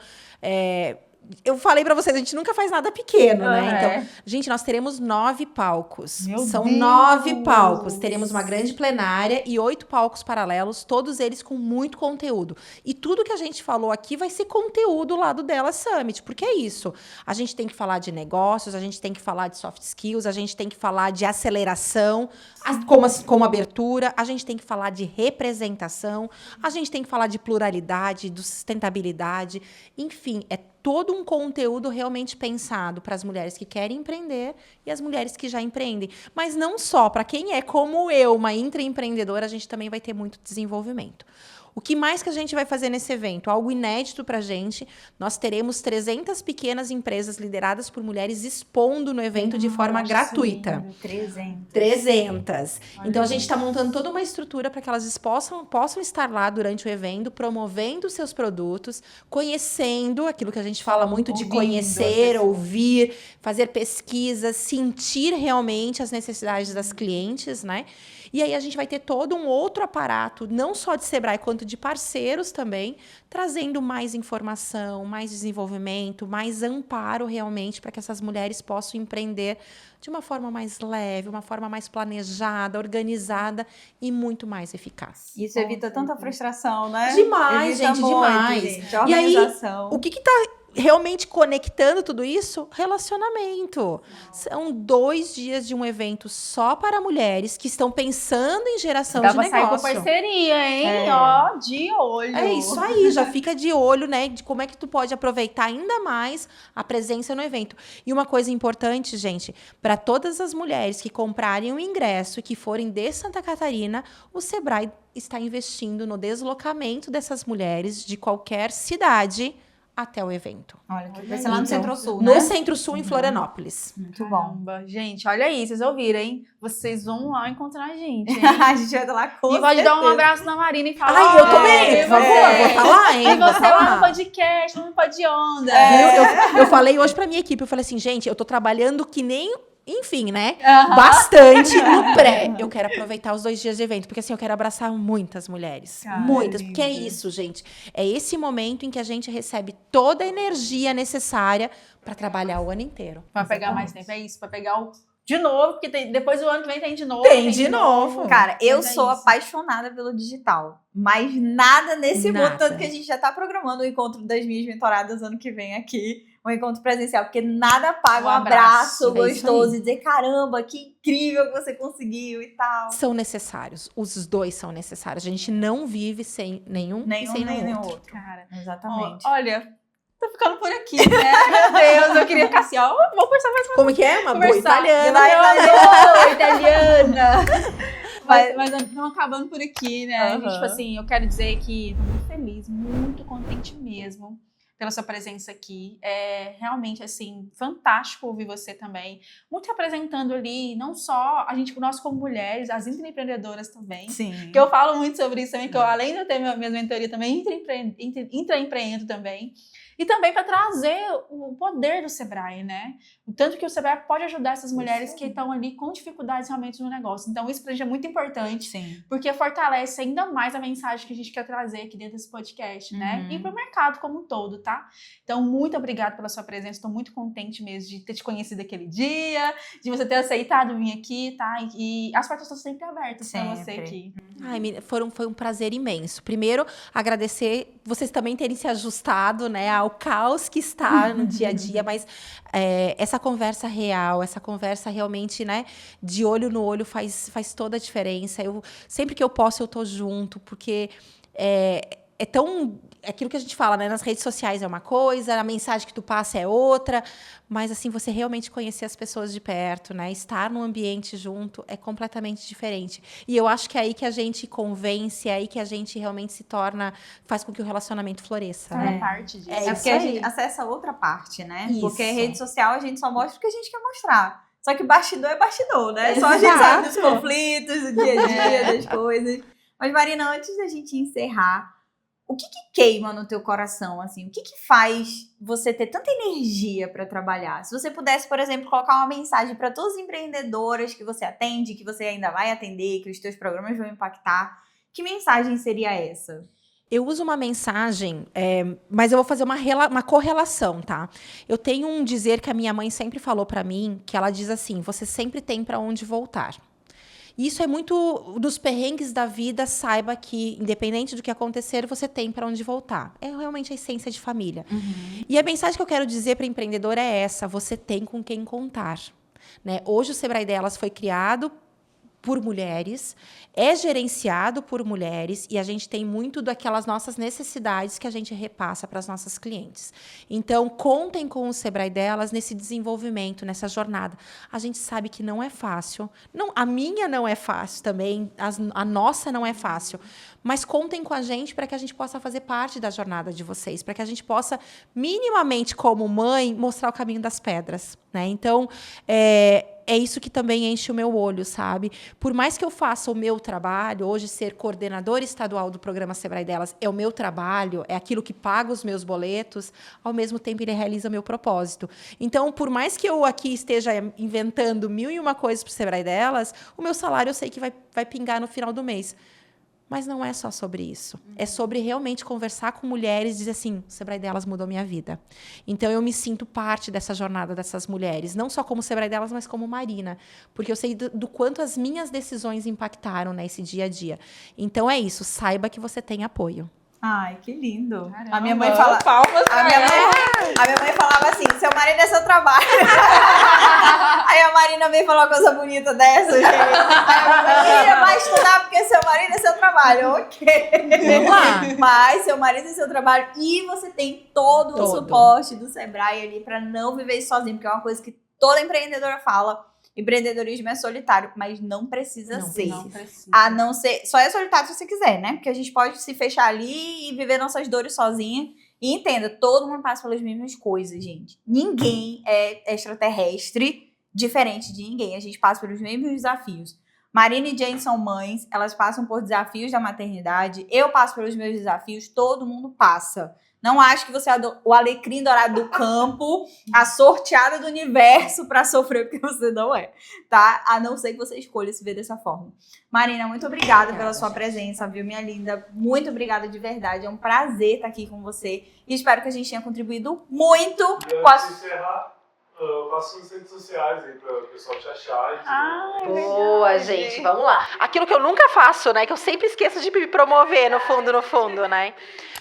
[SPEAKER 3] eu falei pra vocês, a gente nunca faz nada pequeno, né? Então, gente, nós teremos 9 palcos. São 9 palcos. Teremos uma grande plenária e 8 palcos paralelos, todos eles com muito conteúdo. E tudo que a gente falou aqui vai ser conteúdo lá do Delas Summit, porque é isso. A gente tem que falar de negócios, a gente tem que falar de soft skills, a gente tem que falar de aceleração, como abertura, a gente tem que falar de representação, a gente tem que falar de pluralidade, de sustentabilidade, enfim, é todo um conteúdo realmente pensado para as mulheres que querem empreender e as mulheres que já empreendem. Mas não só, para quem é como eu, uma intraempreendedora, a gente também vai ter muito desenvolvimento. O que mais que a gente vai fazer nesse evento? Algo inédito para a gente. Nós teremos 300 pequenas empresas lideradas por mulheres expondo no evento de forma gratuita. 300. Então, a gente está montando toda uma estrutura para que elas possam estar lá durante o evento, promovendo seus produtos, conhecendo aquilo que a gente fala muito de conhecer, ouvir, fazer pesquisas, sentir realmente as necessidades das clientes, né? E aí a gente vai ter todo um outro aparato, não só de Sebrae, quanto de parceiros também, trazendo mais informação, mais desenvolvimento, mais amparo realmente para que essas mulheres possam empreender de uma forma mais leve, uma forma mais planejada, organizada e muito mais eficaz.
[SPEAKER 1] Isso evita tanta frustração, né?
[SPEAKER 3] Demais,
[SPEAKER 1] evita
[SPEAKER 3] gente,
[SPEAKER 1] muito,
[SPEAKER 3] demais.
[SPEAKER 1] Gente. Organização.
[SPEAKER 3] E aí, o que está realmente conectando tudo isso? Relacionamento. São 2 dias de um evento só para mulheres que estão pensando em geração de negócio.
[SPEAKER 2] Dá pra sair com parceria, hein? Ó, de olho.
[SPEAKER 3] É isso aí, já fica de olho, né? De como é que tu pode aproveitar ainda mais a presença no evento. E uma coisa importante, gente, para todas as mulheres que comprarem o ingresso e que forem de Santa Catarina, o Sebrae está investindo no deslocamento dessas mulheres de qualquer cidade até o evento.
[SPEAKER 1] Olha, vai ser lá no Centro-Sul,
[SPEAKER 3] No
[SPEAKER 1] né?
[SPEAKER 3] Centro-Sul, em Florianópolis.
[SPEAKER 1] Muito bom.
[SPEAKER 2] Gente, olha aí, vocês ouviram, hein? Vocês vão lá encontrar a gente, hein?
[SPEAKER 1] A gente vai estar lá com
[SPEAKER 2] E pode dar um abraço na Marina e falar...
[SPEAKER 3] Ai, eu também, por favor, vou estar lá, hein?
[SPEAKER 2] E
[SPEAKER 3] Vou
[SPEAKER 2] você
[SPEAKER 3] tá
[SPEAKER 2] lá no
[SPEAKER 3] lá.
[SPEAKER 2] podcast, no Pode Onda.
[SPEAKER 3] Eu falei hoje pra minha equipe, eu falei assim, gente, eu tô trabalhando que nem enfim, né? Bastante no pré. Eu quero aproveitar os 2 dias de evento, porque assim, eu quero abraçar muitas mulheres.
[SPEAKER 1] Cara,
[SPEAKER 3] muitas.
[SPEAKER 1] lindo.
[SPEAKER 3] Porque é isso, gente. É esse momento em que a gente recebe toda a energia necessária para trabalhar o ano inteiro.
[SPEAKER 2] Pra pegar mais tempo, é isso. Pra pegar de novo, porque depois do ano que vem tem de novo.
[SPEAKER 3] Tem de novo.
[SPEAKER 1] Cara, eu
[SPEAKER 2] Mas é
[SPEAKER 1] sou
[SPEAKER 2] isso.
[SPEAKER 1] apaixonada pelo digital, mas nada nesse mundo,
[SPEAKER 3] Nada.
[SPEAKER 1] tanto que a gente já tá programando o encontro das minhas mentoradas ano que vem aqui, um encontro presencial, porque nada paga um abraço
[SPEAKER 3] é isso
[SPEAKER 1] gostoso
[SPEAKER 3] aí.
[SPEAKER 1] e dizer, caramba, que incrível que você conseguiu e tal.
[SPEAKER 3] São necessários. Os 2 são necessários. A gente não vive sem nenhum e sem
[SPEAKER 1] Nem
[SPEAKER 3] outro.
[SPEAKER 1] outro.
[SPEAKER 2] Cara,
[SPEAKER 1] Exatamente.
[SPEAKER 2] olha, tô ficando por aqui, né? Meu Deus, eu queria ficar assim, ó, vou conversar mais
[SPEAKER 3] Como que é? Uma boa
[SPEAKER 2] Conversar.
[SPEAKER 3] italiana.
[SPEAKER 2] Boa italiana. Mas estamos acabando por aqui, né?
[SPEAKER 1] Aham.
[SPEAKER 2] Tipo assim, eu quero dizer que tô muito feliz, muito contente mesmo pela sua presença aqui. É realmente, assim, fantástico ouvir você também. Muito representando ali, não só a gente, nós como mulheres, as intraempreendedoras também.
[SPEAKER 1] Sim.
[SPEAKER 2] Que eu falo muito sobre isso também, que eu, além de eu ter minha mentoria também, intraempreendo também. E também para trazer o poder do Sebrae, né? O tanto que o Sebrae pode ajudar essas mulheres que estão ali com dificuldades realmente no negócio. Então, isso pra gente é muito importante,
[SPEAKER 1] Sim.
[SPEAKER 2] porque fortalece ainda mais a mensagem que a gente quer trazer aqui dentro desse podcast, né? E pro mercado como um todo, tá? Então, muito obrigada pela sua presença. Estou muito contente mesmo de ter te conhecido aquele dia, de você ter aceitado vir aqui, tá? E as portas estão sempre abertas para você
[SPEAKER 1] Sempre.
[SPEAKER 2] aqui.
[SPEAKER 3] Ai, foi um prazer imenso. Primeiro, agradecer vocês também terem se ajustado, né, ao caos que está no dia a dia, mas essa conversa real, essa conversa realmente, né, de olho no olho faz toda a diferença. Sempre que eu posso, eu tô junto, porque é tão... Aquilo que a gente fala, né? Nas redes sociais é uma coisa, a mensagem que tu passa é outra, mas assim, você realmente conhecer as pessoas de perto, né? Estar num ambiente junto é completamente diferente. E eu acho que é aí que a gente convence, é aí que a gente realmente se torna, faz com que o relacionamento floresça,
[SPEAKER 2] Torna
[SPEAKER 3] né?
[SPEAKER 2] parte disso.
[SPEAKER 1] É
[SPEAKER 3] isso
[SPEAKER 1] porque a
[SPEAKER 3] aí.
[SPEAKER 1] gente acessa outra parte, né?
[SPEAKER 3] Isso.
[SPEAKER 1] Porque rede social a gente só mostra o que a gente quer mostrar. Só que bastidor é bastidor, né? Só a gente sabe dos conflitos, do dia a dia, das coisas. Mas, Marina, antes da gente encerrar, o que queima no teu coração, assim? O que faz você ter tanta energia para trabalhar? Se você pudesse, por exemplo, colocar uma mensagem para todas as empreendedoras que você atende, que você ainda vai atender, que os teus programas vão impactar, que mensagem seria essa?
[SPEAKER 3] Eu uso uma mensagem, mas eu vou fazer uma correlação, tá? Eu tenho um dizer que a minha mãe sempre falou para mim, que ela diz assim, você sempre tem para onde voltar. Isso é muito dos perrengues da vida, saiba que, independente do que acontecer, você tem para onde voltar. É realmente a essência de família. E a mensagem que eu quero dizer para empreendedor é essa, você tem com quem contar. Né? Hoje o Sebrae Delas foi criado por mulheres, é gerenciado por mulheres e a gente tem muito daquelas nossas necessidades que a gente repassa para as nossas clientes. Então, contem com o Sebrae Delas nesse desenvolvimento, nessa jornada. A gente sabe que não é fácil. Não, a minha não é fácil também, a nossa não é fácil. Mas contem com a gente para que a gente possa fazer parte da jornada de vocês, para que a gente possa, minimamente como mãe, mostrar o caminho das pedras. Né? Então, é isso que também enche o meu olho, sabe? Por mais que eu faça o meu trabalho, hoje ser coordenadora estadual do programa Sebrae Delas é o meu trabalho, é aquilo que paga os meus boletos, ao mesmo tempo ele realiza o meu propósito. Então, por mais que eu aqui esteja inventando 1001 coisas para o Sebrae Delas, o meu salário eu sei que vai pingar no final do mês. Mas não é só sobre isso. É sobre realmente conversar com mulheres e dizer assim, o Sebrae Delas mudou minha vida. Então, eu me sinto parte dessa jornada dessas mulheres. Não só como Sebrae Delas, mas como Marina. Porque eu sei do quanto as minhas decisões impactaram nesse dia a dia. Então, é isso. Saiba que você tem apoio.
[SPEAKER 1] Ai, que lindo.
[SPEAKER 2] Caramba,
[SPEAKER 1] A minha mãe fala...
[SPEAKER 2] palmas
[SPEAKER 1] A minha mãe falava assim, seu marido é seu trabalho. Aí a Marina veio falar uma coisa bonita dessa, gente. Aí a vai estudar porque seu marido é seu trabalho. Ok.
[SPEAKER 3] Vamos lá.
[SPEAKER 1] Mas seu marido é seu trabalho e você tem todo o suporte do Sebrae ali pra não viver isso sozinho, porque é uma coisa que toda empreendedora fala. Empreendedorismo é solitário, mas não precisa ser.
[SPEAKER 2] Não precisa.
[SPEAKER 1] A não ser... Só é solitário se você quiser, né? Porque a gente pode se fechar ali e viver nossas dores sozinha. E entenda, todo mundo passa pelas mesmas coisas, gente. Ninguém é extraterrestre diferente de ninguém. A gente passa pelos mesmos desafios. Marina e Jane são mães, elas passam por desafios da maternidade. Eu passo pelos meus desafios, todo mundo passa. Não acho que você é o alecrim dourado do campo, a sorteada do universo pra sofrer, porque você não é, tá? A não ser que você escolha se ver dessa forma. Marina, muito obrigada pela sua presença, viu, minha linda? Muito obrigada de verdade. É um prazer estar aqui com você. E espero que a gente tenha contribuído muito com a...
[SPEAKER 4] encerrar, passa nas redes sociais aí para o pessoal te achar.
[SPEAKER 3] Boa, gente, vamos lá. Aquilo que eu nunca faço, né? Que eu sempre esqueço de me promover no fundo, né?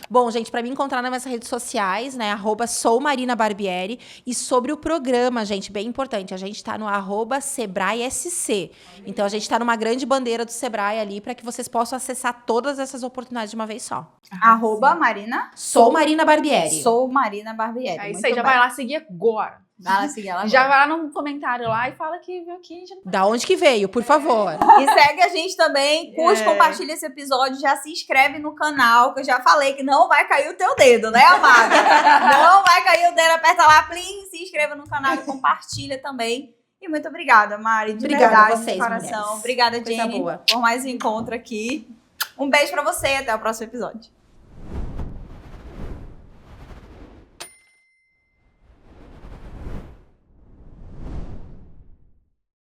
[SPEAKER 3] Bom, gente, para me encontrar nas minhas redes sociais, né? @soumarinabarbieri. E sobre o programa, gente, bem importante, a gente tá no @SebraeSC. Então, a gente tá numa grande bandeira do Sebrae ali para que vocês possam acessar todas essas oportunidades de uma vez só.
[SPEAKER 1] Marina?
[SPEAKER 3] Sou Marina Barbieri.
[SPEAKER 1] Sou Marina Barbieri.
[SPEAKER 2] É isso aí, já vai lá seguir agora.
[SPEAKER 1] Vai lá seguir ela
[SPEAKER 2] Já
[SPEAKER 1] agora.
[SPEAKER 2] vai lá no comentário lá e fala que viu aqui. Já...
[SPEAKER 3] Da onde que veio, por favor.
[SPEAKER 1] E segue a gente também, curte, compartilha esse episódio, já se inscreve no canal, que eu já falei que não vai cair o teu dedo, né, amada? Não vai cair o dedo, aperta lá, plim, se inscreva no canal e compartilha também. E muito obrigada, Mari, de
[SPEAKER 3] Obrigada
[SPEAKER 1] verdade,
[SPEAKER 3] a vocês,
[SPEAKER 1] de coração.
[SPEAKER 3] mulheres.
[SPEAKER 1] Obrigada,
[SPEAKER 3] Coisa
[SPEAKER 1] Jenny,
[SPEAKER 3] boa.
[SPEAKER 1] por mais um encontro aqui. Um beijo pra você, até o próximo episódio.